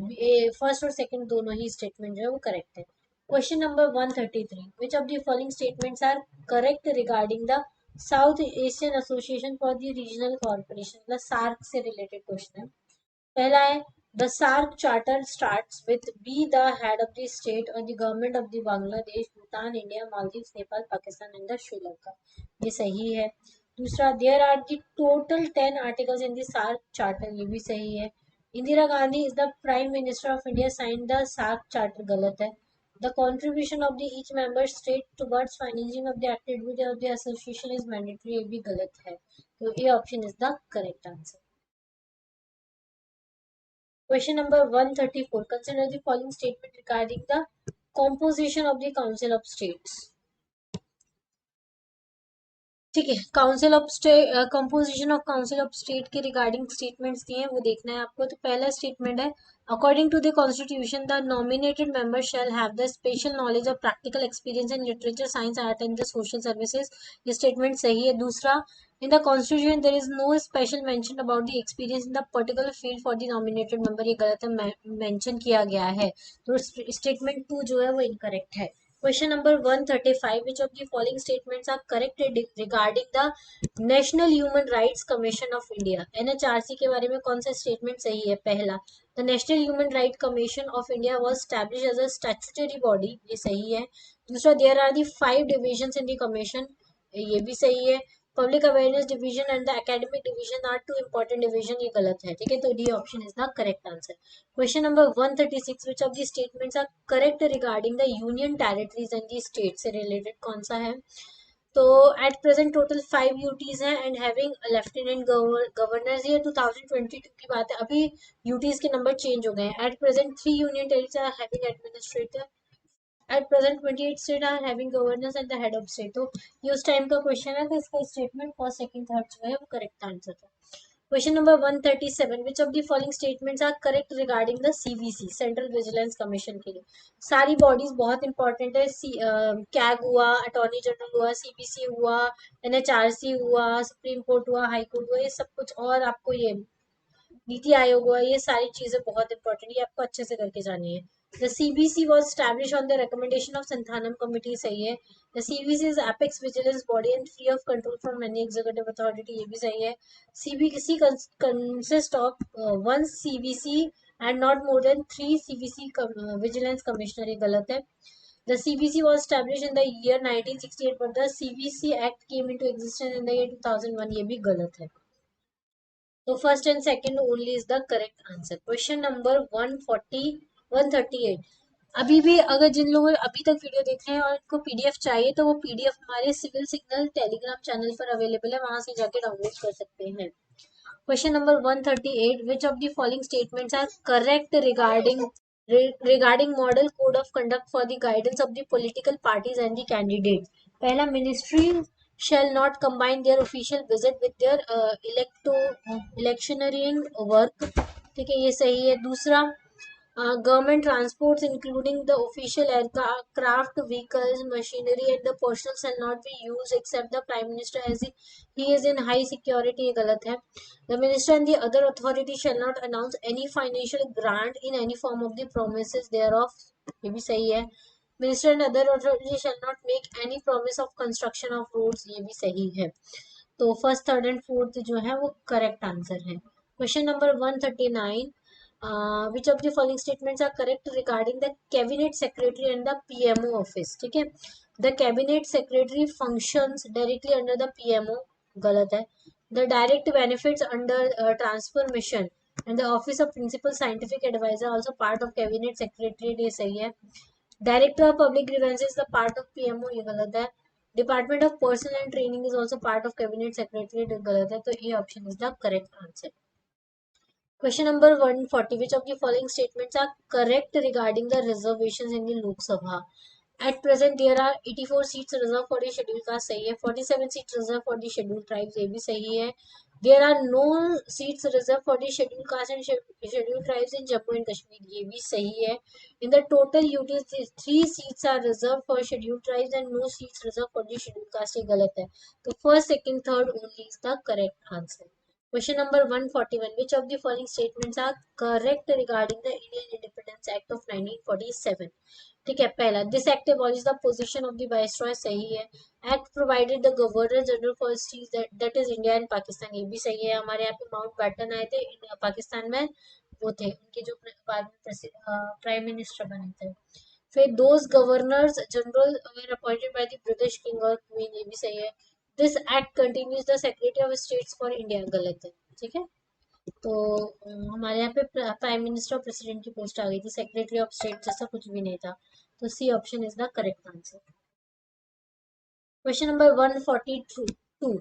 Speaker 1: फर्स्ट और सेकंड दोनों ही स्टेटमेंट जो है वो करेक्ट है। Question number 133, which of the following statements are correct regarding the south Asian association for the regional corporation? मतलब सार्क से रिलेटेड क्वेश्चन है। पहला है the SAARC charter starts with by the head of the state or the government of the Bangladesh, Bhutan, India, Maldives, Nepal, Pakistan and the Sri Lanka. ये सही है। दूसरा, there are the total 10 articles in the SAARC charter. ये भी सही है। Indira Gandhi is the prime minister of India sign the SAARC charter. गलत है। The contribution of the each member state towards financing of the activity of the association is mandatory। ये भी गलत है। तो ये option is the correct answer. Question number 134. Consider the following statement regarding the composition of the Council of States. ठीक है, council of state, composition of council of state के रिगार्डिंग स्टेटमेंट्स दिए हैं, वो देखना है आपको। तो पहला स्टेटमेंट है according to the constitution the nominated member shall have the special knowledge of practical experience in literature, science, art and the social services. ये स्टेटमेंट सही है। दूसरा, in the constitution there is no special mention about the experience in the particular field for the nominated member. ये गलत है, मेंशन किया गया है। तो स्टेटमेंट 2 जो है वो इनकरेक्ट है। Question number 135. Which of the following statements are correct regarding the National Human Rights Commission of India? NHRC के बारे में कौन सा स्टेटमेंट सही है? पहला, The National Human Rights Commission of India was established as a statutory body। ये सही है। दूसरा, there are the 5 divisions in the commission। ये भी सही है। Public awareness division and the academic division are two important division. ये गलत है। ठीक है, तो D option is the correct answer. Question number 136. Which of the statements are correct regarding the union territories and the state से रिलेटेड कौन सा है? तो एट प्रेजेंट टोटल 5 यूटीज हैं एंड हैविंग लेफ्टिनेंट गवर्नर्स। ये 2022 की बात है, अभी यूटीज के नंबर चेंज हो गए हैं। At present 3 union territories are having administrator. At present 28 state are having governors and the head of state. तो ये उस टाइम का क्वेश्चन है, तो इसका स्टेटमेंट फर्स्ट, सेकंड, थर्ड जो है वो करेक्ट आंसर था। Question number 137. Which of the following statements are correct regarding the CVC, central vigilance commission के लिए? सारी बॉडीज बहुत इंपॉर्टेंट है। कैग हुआ, अटॉर्नी जनरल हुआ, सीबीसी हुआ, एनएचआरसी हुआ, सुप्रीम कोर्ट हुआ, हाई कोर्ट हुआ, ये सब कुछ, और आपको ये नीति आयोग हुआ, ये सारी चीजें बहुत इंपॉर्टेंट, ये आपको अच्छे से करके जानी है। The CBC was establish on the recommendation of Santhanam committee. सही है। The CBC is apex vigilance body and free of control from any executive authority. ये भी सही है। CBC consist of 1 CBC and not more than 3 CBC vigilance commissioner. ये गलत है। The CBC was established in the year 1968, but the CBC Act came into existence in the year 2001। ये भी गलत है। तो first and second only is the correct answer. Question number 138। अभी भी अगर जिन लोगों ने अभी तक वीडियो देख रहे हैं और इनको पीडीएफ चाहिए, तो वो पीडीएफ हमारे सिविल सिग्नल टेलीग्राम चैनल पर अवेलेबल है, वहां से जाके डाउनलोड कर सकते हैं। Question number 138. Which of the following statements are correct regarding model code of conduct for the guidance of the political parties and the candidate? पहला, ministry shall not combine their official visit with their electioneering work। ठीक है, ये सही है। दूसरा, government transports including the official aircraft, vehicles, machinery and the personnel shall not be used except the prime minister as he is in high security। ये गलत है। The minister and the other authority shall not announce any financial grant in any form of the promises thereof। ये भी सही है। Minister and other authority shall not make any promise of construction of roads. ये भी सही है। तो फर्स्ट, थर्ड एंड फोर्थ जो है वो करेक्ट आंसर है। Question number 139. Which of the following statements are correct regarding the cabinet secretary and the PMO office? ठीक है, the cabinet secretary functions directly under the PMO. गलत है। The direct benefits under transformation and the office of principal scientific adviser also part of cabinet secretary. ये सही है। Director of public grievances the part of PMO. ये गलत है। Department of personal and training is also part of cabinet secretary. गलत है। तो ये option is the correct answer. Question number 140. Which of the following statements are correct regarding the reservations in the Lok Sabha? At present there are 84 seats reserve for the schedule caste. सही है। 47 seats reserve for the schedule tribes. ये भी सही है। There are no seats reserve for the schedule caste and schedule tribes in Jammu and Kashmir. ये भी सही है। In the total UTs 3 seats are reserve for schedule tribes and no seats reserve for the schedule caste. ये गलत है। तो first, second, third only is the correct answer. Question number 141. Which of the following statements are correct regarding the Indian Independence Act of 1947? ठीक है, पहला, this act abolishes the position of the viceroy। सही है। Act provided the governor general for states that is India and Pakistan. ये भी सही है। हमारे यहाँ पे माउंट बैटन आए थे पाकिस्तान में वो थे, उनके जो बाद में प्राइम मिनिस्टर बने थे। फिर those governors general were appointed by the British king और क्वीन, ये भी सही है। This act continues the secretary of states for India, गलत है। ठीक है, तो हमारे यहाँ पे प्राइम मिनिस्टर और प्रेसिडेंट की पोस्ट आ गई थी, सेक्रेटरी ऑफ स्टेट जैसा कुछ भी नहीं था। तो C option is the correct answer. Question number 142.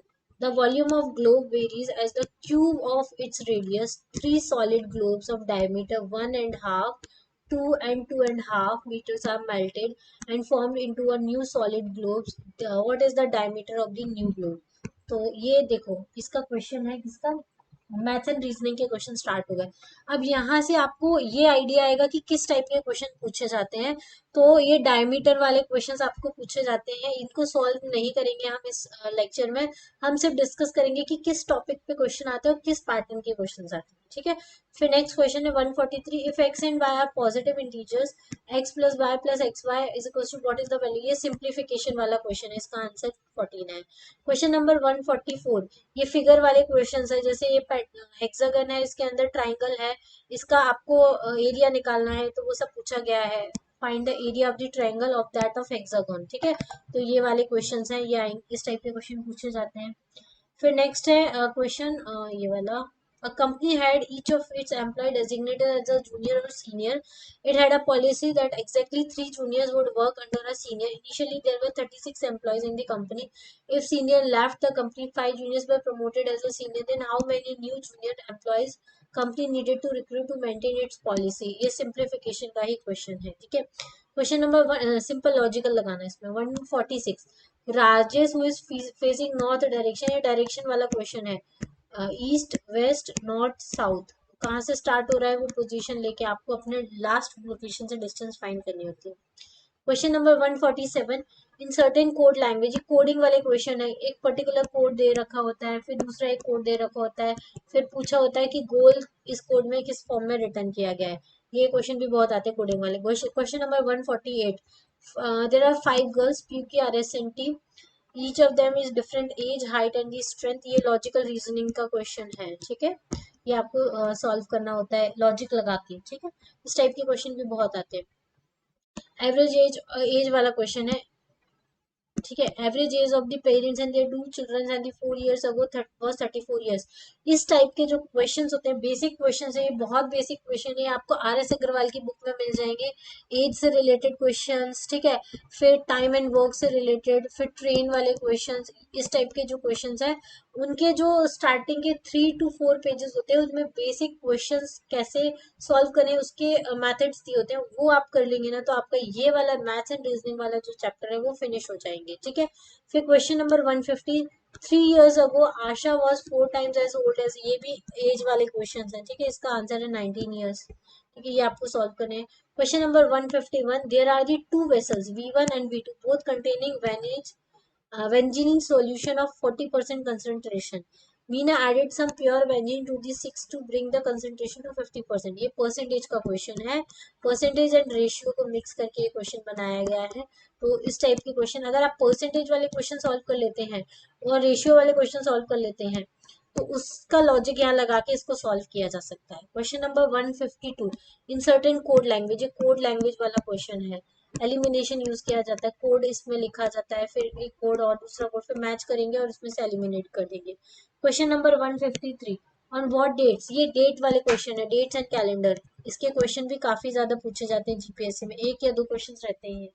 Speaker 1: The volume of globe varies as the cube of its radius. Three solid globes of diameter 1.5, 2 and 2.5 meters are melted and formed into a new solid globe. What is the diameter of the new globe? तो ये देखो, इसका क्वेश्चन है किसका, मैथ एंड रीजनिंग के क्वेश्चन स्टार्ट हो गए। अब यहाँ से आपको ये आइडिया आएगा कि किस टाइप के क्वेश्चन पूछे जाते हैं। तो ये डायमीटर वाले क्वेश्चंस आपको पूछे जाते हैं, इनको सॉल्व नहीं करेंगे हम इस लेक्चर में। हम सिर्फ डिस्कस करेंगे कि किस टॉपिक पे क्वेश्चन आते हैं और किस पैटर्न के क्वेश्चन आते हैं। ठीक है, फिर नेक्स्ट क्वेश्चन है 143। If X and Y are positive integers, X plus Y plus X Y is equal to what is the value. ये सिंप्लीफिकेशन वाला क्वेश्चन है, इसका आंसर 14 है। क्वेश्चन नंबर 144, ये फिगर वाले क्वेश्चन है। जैसे ये हेक्सागन है, इसके अंदर ट्राइंगल है, इसका आपको एरिया निकालना है, तो वो सब पूछा गया है। Find the area of the triangle of that of hexagon. ठीक है, तो ये वाले क्वेश्चंस हैं, ये इस टाइप के क्वेश्चन पूछे जाते हैं। फिर नेक्स्ट है क्वेश्चन ये वाला। A company had each of its employee designated as a junior or senior. It had a policy that exactly 3 juniors would work under a senior. Initially, there were 36 employees in the company. If senior left the company, 5 juniors were promoted as a senior. Then how many new junior employees company needed to recruit to maintain its policy? ये simplification का ही question है। ठीक है, क्वेश्चन नंबर 1 सिंपल लॉजिकल लगाना है इसमें। 146, Rajesh who is facing north direction, ये डायरेक्शन वाला क्वेश्चन है। ईस्ट वेस्ट नॉर्थ साउथ, कहाँ से स्टार्ट हो रहा है वो पोजीशन लेके आपको अपने लास्ट लोकेशन से डिस्टेंस फाइंड करनी होती है। Question number 147, in certain code language, coding वाले क्वेश्चन है। एक पर्टिकुलर कोड दे रखा होता है, फिर दूसरा एक कोड दे रखा होता है, फिर पूछा होता है कि गोल इस कोड में किस फॉर्म में रिटर्न किया गया है। ये क्वेश्चन भी बहुत आते हैं कोडिंग वाले। Question number 148, there are 5 girls पीयूकी आरएसएनटी, each of them is different age height and the strength. ये लॉजिकल रीजनिंग का क्वेश्चन है। ठीक है, ये आपको सॉल्व करना होता है लॉजिक लगा के। ठीक है, इस टाइप के क्वेश्चन भी बहुत आते हैं। एवरेज एज, एज वाला क्वेश्चन है। ठीक है, average age of the parents and their 2 children and the 4 years ago was 34 years. इस टाइप के जो क्वेश्चंस होते हैं, बेसिक क्वेश्चंस है, ये बहुत बेसिक क्वेश्चन है, आपको आर एस अग्रवाल की बुक में मिल जाएंगे। एज से रिलेटेड क्वेश्चंस, ठीक है, फिर टाइम एंड वर्क से रिलेटेड, फिर ट्रेन वाले क्वेश्चंस, इस टाइप के जो क्वेश्चंस है उनके जो स्टार्टिंग के 3 to 4 पेजेस होते हैं, उसमें बेसिक क्वेश्चंस कैसे सॉल्व करें उसके मेथड्स दिए होते हैं, वो आप कर लेंगे ना, तो आपका ये वाला मैथ्स एंड रीजनिंग वाला जो चैप्टर है वो फिनिश हो जाएंगे। ठीक है, फिर question number 150, 3 years ago Asha was 4 times as old as, ये भी एज वाले क्वेश्चन है। ठीक है, इसका आंसर है 19 years। ठीक है, ये आपको सॉल्व करने हैं। Question number 151, there are the 2 vessels V1 and V2 both containing vanillin solution of 40% concentration. Meena added some pure vanillin to the 6 to bring the concentration to 50%. ये परसेंटेज का क्वेश्चन है, परसेंटेज एंड रेशियो को मिक्स करके ये क्वेश्चन बनाया गया है। तो इस टाइप के क्वेश्चन अगर आप परसेंटेज वाले क्वेश्चन सॉल्व कर लेते हैं और रेशियो वाले क्वेश्चन सॉल्व कर लेते हैं, तो उसका लॉजिक यहाँ लगा के इसको सॉल्व किया जा सकता है। Question number 152, in certain code language, ये कोड लैंग्वेज वाला क्वेश्चन है। एलिमिनेशन यूज किया जाता है, कोड इसमें लिखा जाता है, फिर एक कोड और दूसरा कोड फिर मैच करेंगे और इसमें से एलिमिनेट कर देंगे। Question number 153, on what dates, ये डेट वाले क्वेश्चन है, डेट्स एंड कैलेंडर। इसके क्वेश्चन भी काफी ज्यादा पूछे जाते हैं जीपीएससी में, 1 या 2 क्वेश्चन रहते हैं।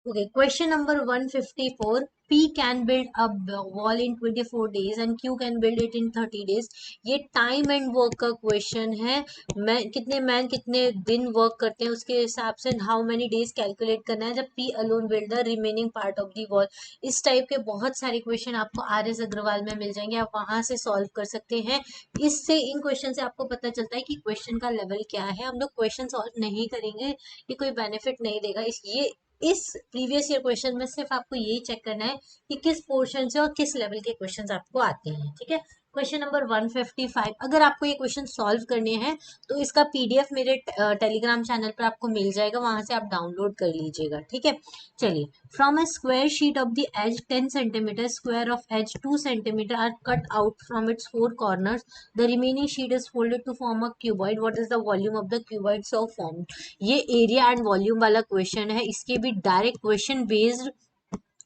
Speaker 1: Okay, question number 154. P can build a wall in 24 days and Q can build it in 30 days. ये टाइम एंड वर्क का क्वेश्चन है। कितने मैन कितने दिन वर्क करते हैं उसके हिसाब से हाउ मेनी डेज कैलकुलेट करना है जब P alone build the remaining part of the wall. इस टाइप के बहुत सारे क्वेश्चन आपको आर एस अग्रवाल में मिल जाएंगे, आप वहां से सॉल्व कर सकते हैं। इससे इन क्वेश्चन से आपको पता चलता है कि क्वेश्चन का लेवल क्या है। हम लोग क्वेश्चन सॉल्व नहीं करेंगे, ये कोई बेनिफिट नहीं देगा। इस प्रीवियस ईयर क्वेश्चन में सिर्फ आपको यही चेक करना है कि किस पोर्शन से और किस लेवल के क्वेश्चंस आपको आते हैं। ठीक है, क्वेश्चन नंबर 155, अगर आपको ये क्वेश्चन सॉल्व करने हैं तो इसका पीडीएफ मेरे टेलीग्राम चैनल पर आपको मिल जाएगा, वहां से आप डाउनलोड कर लीजिएगा, ठीक है। चलिए, from a square sheet of the edge 10 centimetre, square of edge 2 centimetre are cut out from its 4 corners, the remaining sheet is folded to form a cuboid, what is the volume of the cuboid so form. ये एरिया एंड वॉल्यूम वाला क्वेश्चन है, इसके भी डायरेक्ट क्वेश्चन बेस्ड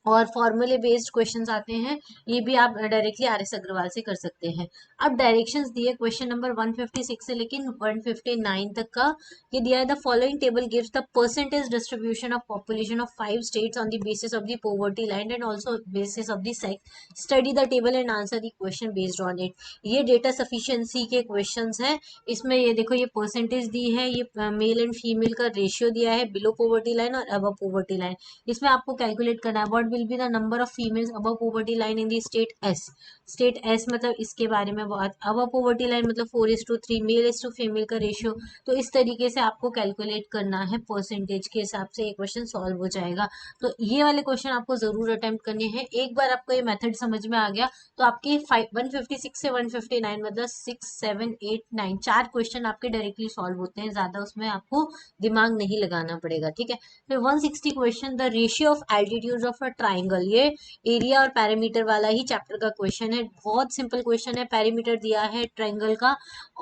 Speaker 1: और फॉर्मूले बेस्ड क्वेश्चंस आते हैं, ये भी आप डायरेक्टली आर एस अग्रवाल से कर सकते हैं। अब डायरेक्शंस दिए क्वेश्चन नंबर 156 से लेकिन 159 तक का, ये दिया है the following table gives the percentage distribution of population of 5 states on the basis of the poverty line and also basis of the sex, study the table and answer the question based on it. ये डेटा सफिशिएंसी के क्वेश्चंस हैं। इसमें ये देखो, ये परसेंटेज दी है, ये मेल एंड फीमेल का रेशियो दिया है बिलो पॉवर्टी लाइन और अबव पॉवर्टी लाइन। इसमें आपको कैलकुलेट करना है what will be the number of females above poverty line in the state S. State S मतलब इसके बारे में बात, अबव पॉवर्टी लाइन मतलब 4:3 मेल इज टू फीमेल का रेशियो। तो इस तरीके से आपको कैलकुलेट करना है, परसेंटेज के हिसाब से ये क्वेश्चन सॉल्व हो जाएगा। तो ये वाले क्वेश्चन आपको जरूर अटेम्प्ट करने हैं। एक बार आपको ये मेथड समझ में आ गया तो आपके 156 से 159 मतलब 6, 7, 8, 9 4 क्वेश्चन आपके डायरेक्टली सॉल्व होते हैं, ज्यादा उसमें आपको दिमाग नहीं लगाना पड़ेगा, ठीक है। फिर 160 question, the ratio of altitude of a triangle, ये एरिया और पैरामीटर वाला ही चैप्टर का क्वेश्चन है। बहुत सिंपल क्वेश्चन है, पैरामीटर दिया है ट्राइंगल का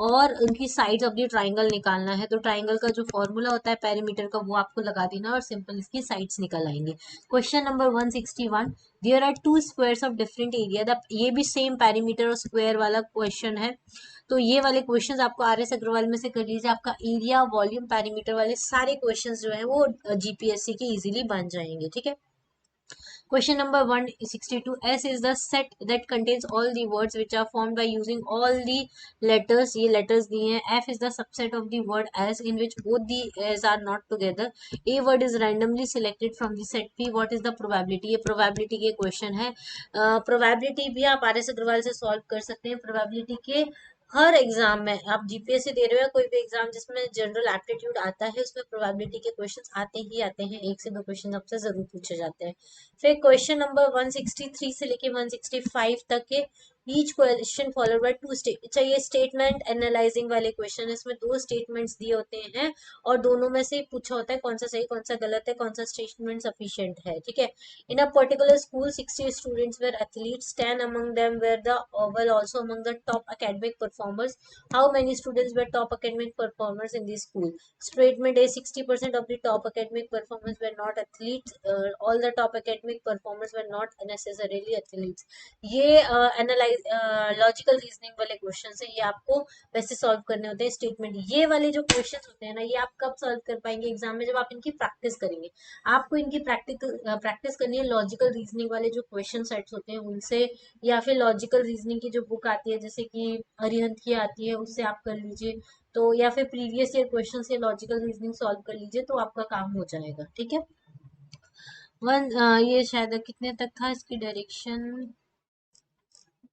Speaker 1: और उनकी साइड्स ऑफ द ट्राइंगल निकालना है। तो ट्राइंगल का जो फॉर्मूला होता है पैरामीटर का वो आपको लगा देना और सिंपल इसकी साइड्स निकल आएंगे। Question number 161, there are two squares of different area, ये भी सेम पैरामीटर और स्क्वायर वाला क्वेश्चन है। तो ये वाले क्वेश्चंस आपको आर एस अग्रवाल में से कर लीजिए, आपका एरिया वॉल्यूम पैरामीटर वाले सारे क्वेश्चंस जो है वो जीपीएससी के इजीली बन जाएंगे, ठीक है। Question number 162, S is the set that contains all the words which are formed by using all the letters, ये letters दिए हैं। F is the subset of the word as in which both the as are not together। A word is randomly selected from the set P, what is the probability, ये probability के question है। probability भी आप आर एस अग्रवाल से solve कर सकते हैं। probability के हर एग्जाम में, आप जीपीएससी दे रहे हो या कोई भी एग्जाम जिसमें जनरल एप्टीट्यूड आता है, उसमें प्रोबेबिलिटी के क्वेश्चंस आते ही आते हैं, 1 से 2 क्वेश्चन आपसे जरूर पूछे जाते हैं। फिर क्वेश्चन नंबर 163 से लेके 165 तक के each question followed by two state, चाहिए स्टेटमेंट एनालाइजिंग वाले क्वेश्चन, इसमें 2 स्टेटमेंट्स दिए होते हैं और दोनों में से पूछा होता है कौन सा सही कौन सा गलत है, कौन सा स्टेटमेंट सफिशिएंट है, ठीक है। In a particular school 60 students were athletes, 10 among them were the were also among the top academic performers, how many students were top academic performers in the school। statement A, 60% of the top academic performers were not athletes, all the top academic performers were not necessarily athletes। ये एनालाइज लॉजिकल रीजनिंग वाले क्वेश्चन है, ये आपको वैसे सॉल्व करने होते हैं। स्टेटमेंट ये वाले जो क्वेश्चन होते हैं ना, ये आप कब सॉल्व कर पाएंगे एग्जाम में, जब आप इनकी प्रैक्टिस करेंगे। आपको इनकी प्रैक्टिस करनी है लॉजिकल रीजनिंग वाले जो क्वेश्चन सेट्स होते हैं उनसे, या फिर लॉजिकल रीजनिंग की जो बुक आती है जैसे कि अरिहंत की आती है उससे आप कर लीजिए, तो या फिर प्रीवियस ईयर क्वेश्चन से लॉजिकल रीजनिंग सॉल्व कर लीजिए तो आपका काम हो जाएगा, ठीक है। ये शायद कितने तक था इसकी डायरेक्शन,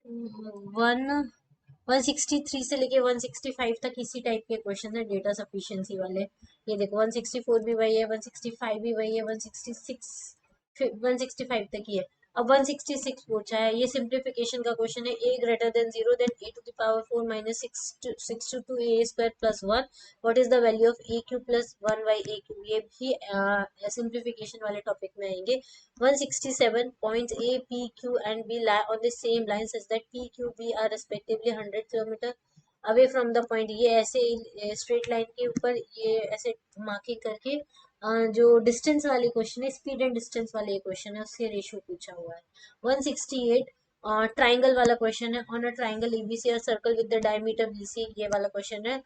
Speaker 1: 163 से लेके 165 तक इसी टाइप के क्वेश्चन है, डेटा सफिशिएंसी वाले। ये देखो 164 भी वही है, 165 भी वही है, 166 165 तक ही है। अब 166 पूछा है, ये सिंप्लीफिकेशन का क्वेश्चन है। a greater than 0 then a to the power 4 minus 6 to a square plus 1, what is the value of a cube plus 1 by a cube, ये भी सिंप्लीफिकेशन वाले टॉपिक में आएंगे। 167 points A, P, Q and B lie on the same line such that P, Q, B are respectively 100 kilometre away from the point. ये ऐसे स्ट्रेट लाइन के ऊपर ये ऐसे मार्किंग करके जो डिस्टेंस वाले क्वेश्चन है, स्पीड एंड डिस्टेंस वाले क्वेश्चन है, उससे रेशियो पूछा हुआ है। 168 ट्राइंगल वाला क्वेश्चन है। ऑन अ ट्राइंगल एबीसी और circle with the diameter BC, ये वाला क्वेश्चन है।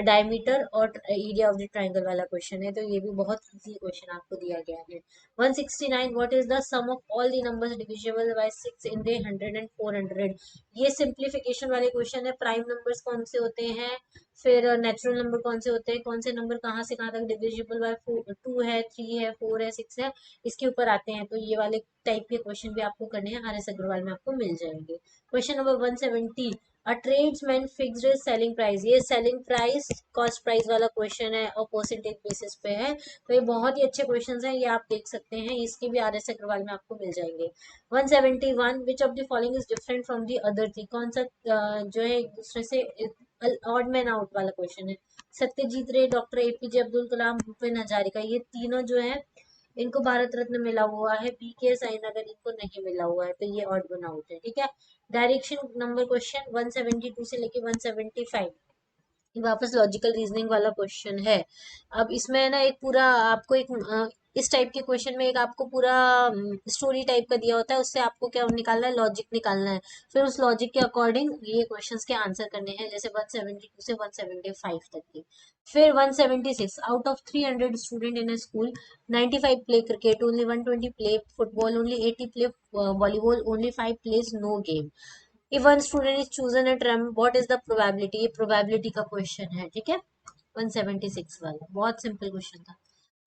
Speaker 1: डायमीटर और एरिया ऑफ द ट्राइंगल वाला क्वेश्चन है, तो ये भी बहुत इजी क्वेश्चन आपको दिया गया है। 169 what is the sum of all the numbers divisible by 6 in the 100 and 400, ये सिंप्लीफिकेशन वाले क्वेश्चन है। प्राइम नंबर्स कौन से होते हैं, फिर नेचुरल नंबर कौन से होते हैं, कौन से नंबर कहाँ से कहाँ तक डिविजिबल बाय 2 है, 3 है, 4 है, 6 है, इसके ऊपर आते हैं। तो ये वाले टाइप के क्वेश्चन भी आपको करने हैं, आर एस अग्रवाल में आपको मिल जाएंगे। Question number 170, a tradesman fixed his selling price, ये सेलिंग प्राइस कॉस्ट प्राइस वाला क्वेश्चन है और परसेंटेज बेसिस पे है। तो ये बहुत ही अच्छे क्वेश्चन हैं, ये आप देख सकते हैं, इसके भी RS अग्रवाल में आपको मिल जाएंगे। 171 विच of the following is different from the other three, कौन सा जो है एक दूसरे से ऑड मैन आउट वाला क्वेश्चन है। सत्यजीत रे, डॉक्टर APJ अब्दुल कलाम, भूपेन हजारिका, ये तीनों जो है इनको भारत रत्न मिला हुआ है, BK साईनगर इनको नहीं मिला हुआ है, तो ये ऑड वन आउट है, ठीक है। डायरेक्शन नंबर क्वेश्चन 172 से लेके 175, वापस लॉजिकल रीजनिंग वाला क्वेश्चन है। अब इसमें है ना एक पूरा आपको एक इस टाइप के क्वेश्चन में एक आपको पूरा स्टोरी टाइप का दिया होता है, उससे आपको क्या निकालना है, लॉजिक निकालना है। फिर उस लॉजिक के अकॉर्डिंग ये क्वेश्चंस के आंसर करने हैं, जैसे 172 से 175 तक के। फिर 176, out of 300 student in a school 95 play cricket, only 120 play football, only 80 play volleyball, only 5 plays no game. if one student is chosen at random, what is the probability, ये probability का क्वेश्चन है, ठीक है। 176 वाला बहुत सिंपल क्वेश्चन था।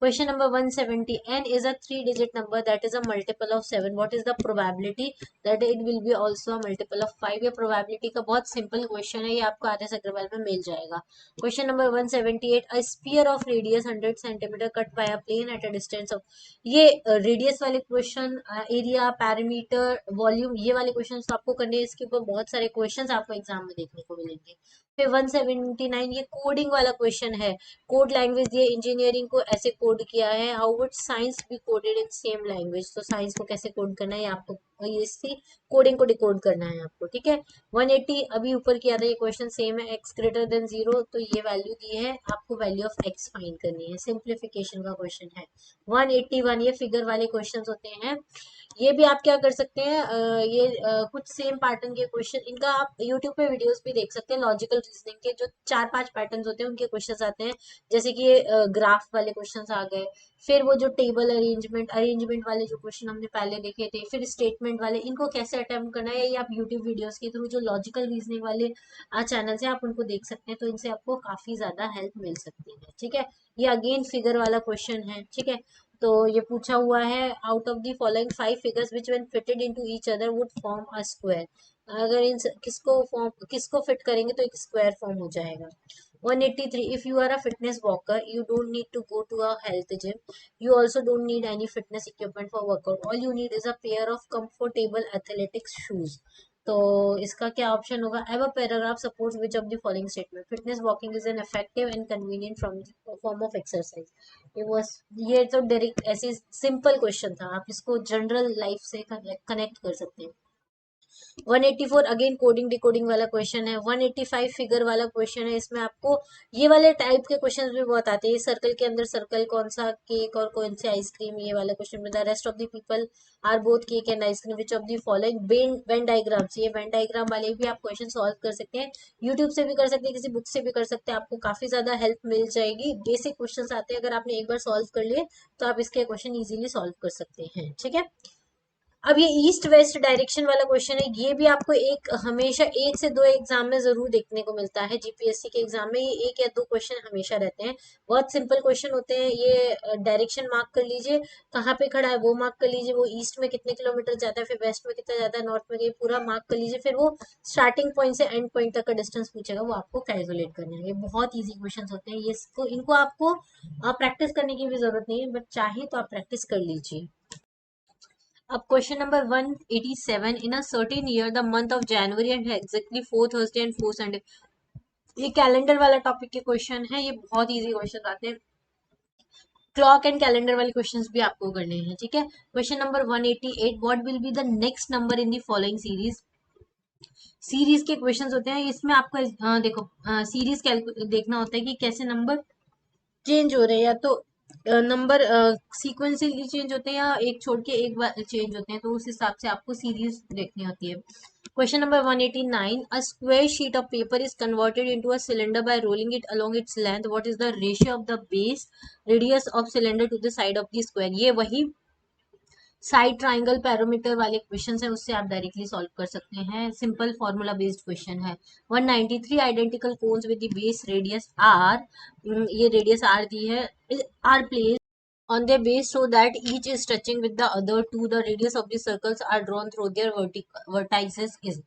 Speaker 1: Question number 170, n is a 3 digit number that is a multiple of 7, what is the probability that it will be also a multiple of 5। ये probability का बहुत सिंपल क्वेश्चन है, ये आपको RS अग्रवाल में मिल जाएगा। Question number 178, a sphere of radius 100 centimeter cut by a plane at a distance of, ये रेडियस वाले क्वेश्चन, एरिया, पैरामीटर, वॉल्यूम, ये वाले क्वेश्चन तो आपको करने हैं, इसके ऊपर बहुत सारे क्वेश्चन आपको एग्जाम में देखने को मिलेंगे। फिर 179, ये कोडिंग वाला क्वेश्चन है, कोड लैंग्वेज ये इंजीनियरिंग को ऐसे कोड किया है, how would science be coded in same language, तो साइंस को कैसे कोड करना है आपको, ये इसकी कोडिंग को डिकोड करना है आपको, ठीक है। 180 अभी ऊपर किया था, ये क्वेश्चन सेम है, x ग्रेटर देन 0, तो ये वैल्यू दी है आपको, वैल्यू ऑफ x फाइंड करनी है, सिंप्लीफिकेशन का क्वेश्चन है। 181 ये फिगर वाले क्वेश्चन होते हैं, ये भी आप क्या कर सकते हैं, ये कुछ सेम पैटर्न के क्वेश्चन, इनका आप यूट्यूब पे वीडियोस भी देख सकते हैं, लॉजिकल रीजनिंग के जो 4-5 पैटर्न्स होते हैं उनके क्वेश्चंस आते हैं, जैसे कि ये ग्राफ वाले क्वेश्चंस आ गए, फिर वो जो टेबल अरेंजमेंट वाले जो क्वेश्चन हमने पहले देखे थे, फिर स्टेटमेंट वाले, इनको कैसे अटेम्प्ट करना है, ये आप यूट्यूब वीडियोस के थ्रू जो लॉजिकल रीजनिंग वाले चैनल है आप उनको देख सकते हैं, तो इनसे आपको काफी ज्यादा हेल्प मिल सकती है, ठीक है। ये अगेन फिगर वाला क्वेश्चन है, ठीक है। तो ये पूछा हुआ है, out of the following 5 figures which when fitted into each other would form a square, अगर इन किसको फिट करेंगे तो एक स्क्वायर फॉर्म हो जाएगा। 183, if you are a fitness walker you don't need to go to a health gym, you also don't need any fitness equipment for workout, all you need is a pair of comfortable athletics shoes। तो इसका क्या ऑप्शन होगा, एव a paragraph supports which of the following statement, fitness walking is an effective and convenient form of exercise. ये तो डायरेक्ट ऐसे सिंपल क्वेश्चन था, आप इसको जनरल लाइफ से कनेक्ट कर सकते हैं। 184 अगेन कोडिंग डिकोडिंग वाला क्वेश्चन है। 185 फिगर वाला क्वेश्चन है, इसमें आपको ये वाले टाइप के क्वेश्चंस भी बहुत आते हैं, सर्कल के अंदर सर्कल, कौन सा केक और कौन सी आइसक्रीम, ये वाला क्वेश्चन मिलता है। Rest of the people are both cake and ice cream, which of the following, Venn diagrams, ये वेन डायग्राम वाले भी आप क्वेश्चन सॉल्व कर सकते हैं, यूट्यूब से भी कर सकते हैं, किसी बुक से भी कर सकते हैं, आपको काफी ज्यादा हेल्प मिल जाएगी। बेसिक क्वेश्चन आते हैं, अगर आपने एक बार सॉल्व कर लिए तो आप इसके क्वेश्चन इजीली सॉल्व कर सकते हैं, ठीक है। अब ये ईस्ट वेस्ट डायरेक्शन वाला क्वेश्चन है, ये भी आपको एक हमेशा 1 से 2 एग्जाम में जरूर देखने को मिलता है, जीपीएससी के एग्जाम में ये 1 या 2 क्वेश्चन हमेशा रहते हैं, बहुत सिंपल क्वेश्चन होते हैं। ये डायरेक्शन मार्क कर लीजिए, कहाँ पे खड़ा है वो मार्क कर लीजिए, वो ईस्ट में कितने किलोमीटर जाता है, फिर वेस्ट में कितना जाता है, नॉर्थ में पूरा मार्क कर लीजिए, फिर वो स्टार्टिंग पॉइंट से एंड पॉइंट तक का डिस्टेंस पूछेगा, वो आपको कैलकुलेट करना है। ये बहुत ईजी क्वेश्चन होते हैं, ये इनको आपको प्रैक्टिस करने की भी जरूरत नहीं है, बट चाहे तो आप प्रैक्टिस कर लीजिए। अब question number 187, in a certain year the month of January and exactly 4 Thursday and 4 Sunday, ये कैलेंडर वाला टॉपिक के क्वेश्चन है, ये बहुत इजी क्वेश्चन आते हैं, क्लॉक एंड कैलेंडर वाले क्वेश्चंस भी आपको करने हैं, ठीक है। Question number 188, what will be the next number in the following series, series के क्वेश्चंस होते हैं, इसमें आपको देखो सीरीज देखना होता है कि कैसे नंबर चेंज हो रहे हैं, या तो नंबर सीक्वेंसली चेंज होते हैं या एक छोड़ के एक बार चेंज होते हैं, तो उस हिसाब से आपको सीरीज देखनी होती है। Question number 189, a square sheet of paper is converted into a cylinder by rolling it along its length, what is the ratio of the base radius of cylinder to the side of the square, ये वही साइड ट्राइंगल पैरामीटर वाले क्वेश्चन है, उससे आप डायरेक्टली सॉल्व कर सकते हैं, सिंपल फॉर्मूला बेस्ड क्वेश्चन है। 193 identical cones with the base radius R, ये रेडियस आर दी है, are place on their base so that each is touching with the other two, the radius of the circles are drawn through their vertices is,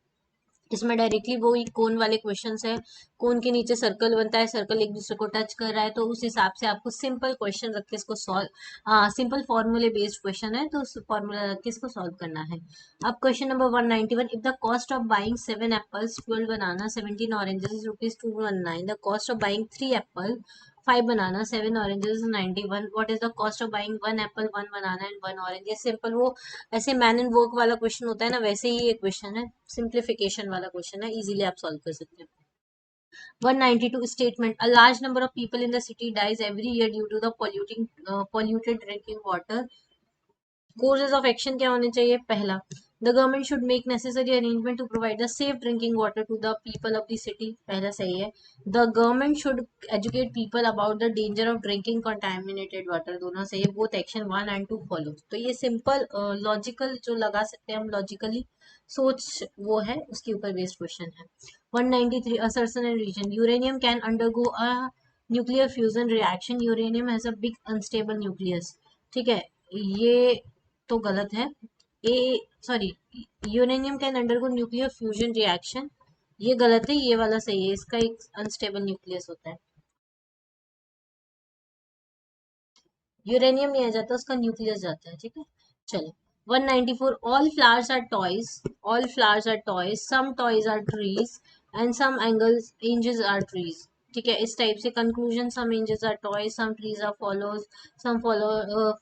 Speaker 1: इसमें डायरेक्टली वो ही कोन वाले क्वेश्चंस है, कोन के नीचे सर्कल बनता है, सर्कल एक दूसरे को टच कर रहा है, तो उस हिसाब से आपको सिंपल क्वेश्चन रख के इसको सॉल्व, सिंपल फॉर्मूले बेस्ड क्वेश्चन है तो उस फॉर्मूला रख के इसको सॉल्व करना है। अब question number 191, if the cost of buying 7 apples, 12 banana, 17 oranges is ₹219, the cost of buying 3 Apple, 5 banana, 7 oranges, 91. What is the cost of buying 1 apple, 1 banana and 1 orange? ये सिंपल वो ऐसे मैन एंड वर्क वाला क्वेश्चन होता है ना, वैसे ही ये क्वेश्चन है, सिंप्लीफिकेशन वाला क्वेश्चन है, इजीली आप सॉल्व कर सकते हैं। 192 statement, a large number of people in the city dies every year due to the polluted drinking water. Courses of action क्या होने चाहिए? पहला, the government should make necessary arrangement to provide the safe drinking water to the people of the city, पहला सही है। The government should educate people about the danger of drinking contaminated water, दोनों सही है। Both action 1 and 2 follow. तो ये सिंपल लॉजिकल जो लगा सकते हैं हम, लॉजिकली सोच वो है, उसके ऊपर बेस्ड क्वेश्चन है। 193, assertion and reason, uranium can undergo a nuclear fusion reaction, uranium has a big unstable nucleus, ठीक है, ये तो गलत है। A, sorry, uranium can undergo nuclear fusion reaction, ये गलत है, ये वाला सही है, इसका एक अनस्टेबल न्यूक्लियस होता है, यूरेनियम नहीं आ जाता, उसका न्यूक्लियस जाता है, ठीक है। चलो 194, all flowers are toys, all flowers are toys, some toys are trees and some angles angels are trees, ठीक है, इस टाइप से conclusion, some angels are toys, some trees are follows, some follow,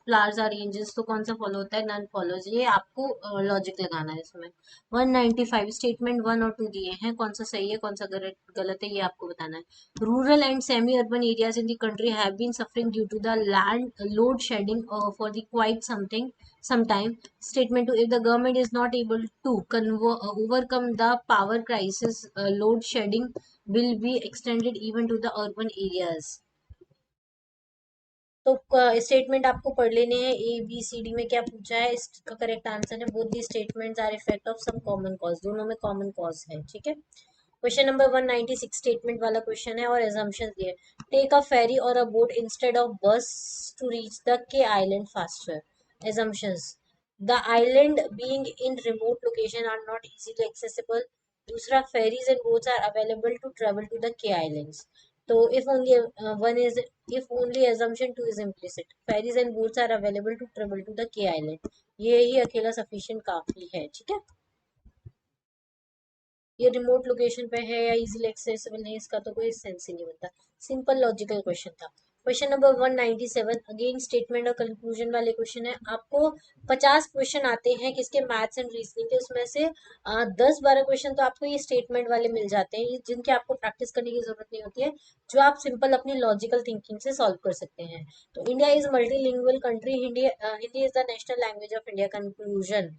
Speaker 1: flowers are angels, तो कौन सा फॉलो होता है? नन फॉलोज, ये आपको लॉजिक लगाना है इसमें। 195, स्टेटमेंट 1 और 2 दिए हैं, कौन सा सही है कौन सा गलत गलत है, ये आपको बताना है। Rural and semi-urban areas in the country have been suffering due to the land load shedding for the quite some time. Statement 2, if the government is not able to overcome the power crisis, load shedding will be extended even to the urban areas. तो स्टेटमेंट आपको पढ़ लेने हैं, ए बी सी डी में क्या पूछा है, इसका करेक्ट आंसर है both the statements are effect of some common cause, दोनों में कॉमन कॉज है, ठीक है। क्वेश्चन नंबर 196 स्टेटमेंट वाला क्वेश्चन है और एजम्पशंस दिए। Take a ferry or a boat instead of bus to reach the K island faster. Assumptions, the island being in remote location are not easily accessible. दूसरा, ferries and boats are available to travel to the के आइलैंड्स। तो if only one is, if only assumption 2 is implicit, ferries and boats are available to travel to the K Island, ये ही अकेला sufficient काफी है, ठीक है। ये रिमोट लोकेशन पे है या इजीली एक्सेसिबल नहीं, इसका तो कोई सेंस ही नहीं बनता, सिंपल लॉजिकल क्वेश्चन था। क्वेश्चन नंबर 197, अगेन स्टेटमेंट और कंक्लूजन वाले क्वेश्चन है। आपको 50 क्वेश्चन आते हैं किसके? मैथ्स एंड रीजनिंग के, उसमें से 10-12 क्वेश्चन तो आपको ये स्टेटमेंट वाले मिल जाते हैं, जिनके आपको प्रैक्टिस करने की जरूरत नहीं होती है, जो आप सिंपल अपनी लॉजिकल थिंकिंग से सॉल्व कर सकते हैं। तो India is multilingual country, Hindi is the national language of India. Conclusion,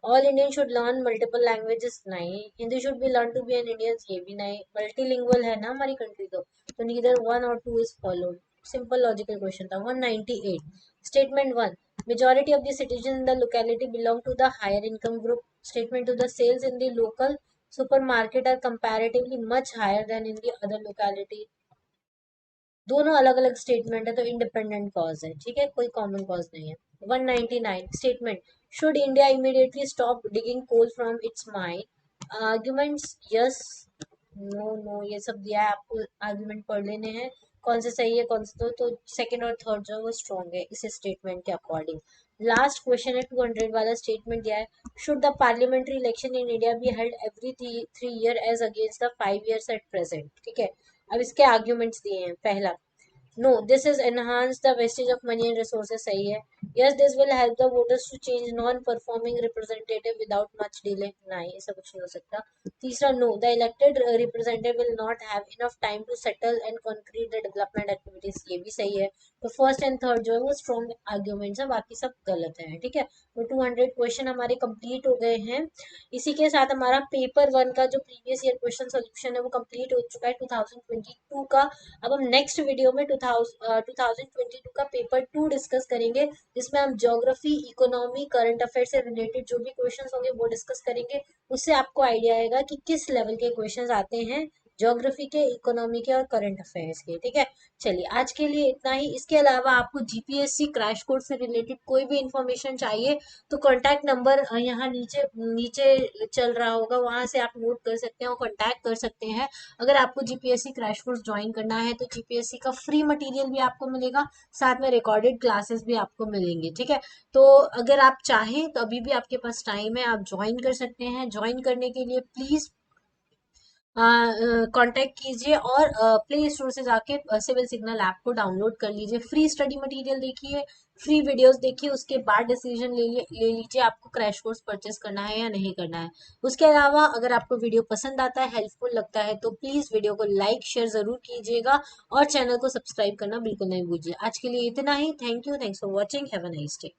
Speaker 1: all Indian should learn multiple languages, नहीं। Hindi should be learn to be an Indian, ये भी नहीं। मल्टीलिंगुअल है ना हमारी कंट्री, तो नीदर 1 और 2 is followed, simple logical question था। 198, statement 1, majority of the citizens in the locality belong to the higher income group. Statement 2, the sales in the local supermarket are comparatively much higher than in the other locality. दोनों अलग अलग स्टेटमेंट है तो इंडिपेंडेंट कॉज है, ठीक है, कोई कॉमन कॉज नहीं है। 199, statement, should India immediately stop digging coal from its mine. Arguments yes, no, no, ये सब दिया है आपको, आर्ग्यूमेंट पढ़ लेने हैं, कौन से सही है कौन से तो सेकंड और थर्ड जो है वो स्ट्रॉन्ग है इस स्टेटमेंट के अकॉर्डिंग। लास्ट क्वेश्चन है 200 वाला, स्टेटमेंट दिया है, should the parliamentary election in India be held every 3 year as against the 5 years at present, ठीक है। अब इसके आर्ग्यूमेंट्स दिए हैं। पहला, no this is enhance the wastage of money and resources, सही है। Yes this will help the voters to change non performing representative without much delay, नहीं, ऐसा कुछ नहीं हो सकता। तीसरा, no the elected representative will not have enough time to settle and concrete the development activities, ये भी सही है। तो फर्स्ट एंड थर्ड जो है वो स्ट्रॉन्ग आर्ग्यूमेंट्स है, बाकी सब गलत है, ठीक है। तो 200 क्वेश्चन हमारे कंप्लीट हो गए हैं। इसी के साथ हमारा पेपर 1 का जो प्रीवियस ईयर क्वेश्चन सोल्यूशन है वो कंप्लीट हो चुका है 2022 का। अब हम नेक्स्ट वीडियो में 2022 का पेपर 2 डिस्कस करेंगे, जिसमें हम ज्योग्राफी, इकोनॉमी, करंट अफेयर से रिलेटेड जो भी क्वेश्चंस होंगे वो डिस्कस करेंगे। उससे आपको आइडिया आएगा कि किस लेवल के क्वेश्चंस आते हैं ज्योग्राफी के, इकोनॉमी के और करंट अफेयर्स के। ठीक है, चलिए आज के लिए इतना ही। इसके अलावा आपको जीपीएससी क्रैश कोर्स से रिलेटेड कोई भी इंफॉर्मेशन चाहिए तो कॉन्टैक्ट नंबर यहाँ नीचे नीचे चल रहा होगा, वहां से आप नोट कर सकते हैं और कॉन्टैक्ट कर सकते हैं। अगर आपको जीपीएससी क्रैश कोर्स ज्वाइन करना है तो जीपीएससी का फ्री मटेरियल भी आपको मिलेगा, साथ में रिकॉर्डेड क्लासेस भी आपको मिलेंगे। ठीक है, तो अगर आप चाहें तो अभी भी आपके पास टाइम है, आप ज्वाइन कर सकते हैं। ज्वाइन करने के लिए प्लीज कांटेक्ट कीजिए और प्ले स्टोर से जाके सिविल सिग्नल ऐप को डाउनलोड कर लीजिए। फ्री स्टडी मटेरियल देखिए, फ्री वीडियोस देखिए, उसके बाद डिसीजन ले लीजिए आपको क्रैश कोर्स परचेस करना है या नहीं करना है। उसके अलावा अगर आपको वीडियो पसंद आता है, हेल्पफुल लगता है, तो प्लीज वीडियो को लाइक शेयर जरूर कीजिएगा और चैनल को सब्सक्राइब करना बिल्कुल नहीं भूलिए। आज के लिए इतना ही। Thank you, thanks for watching, have a nice day.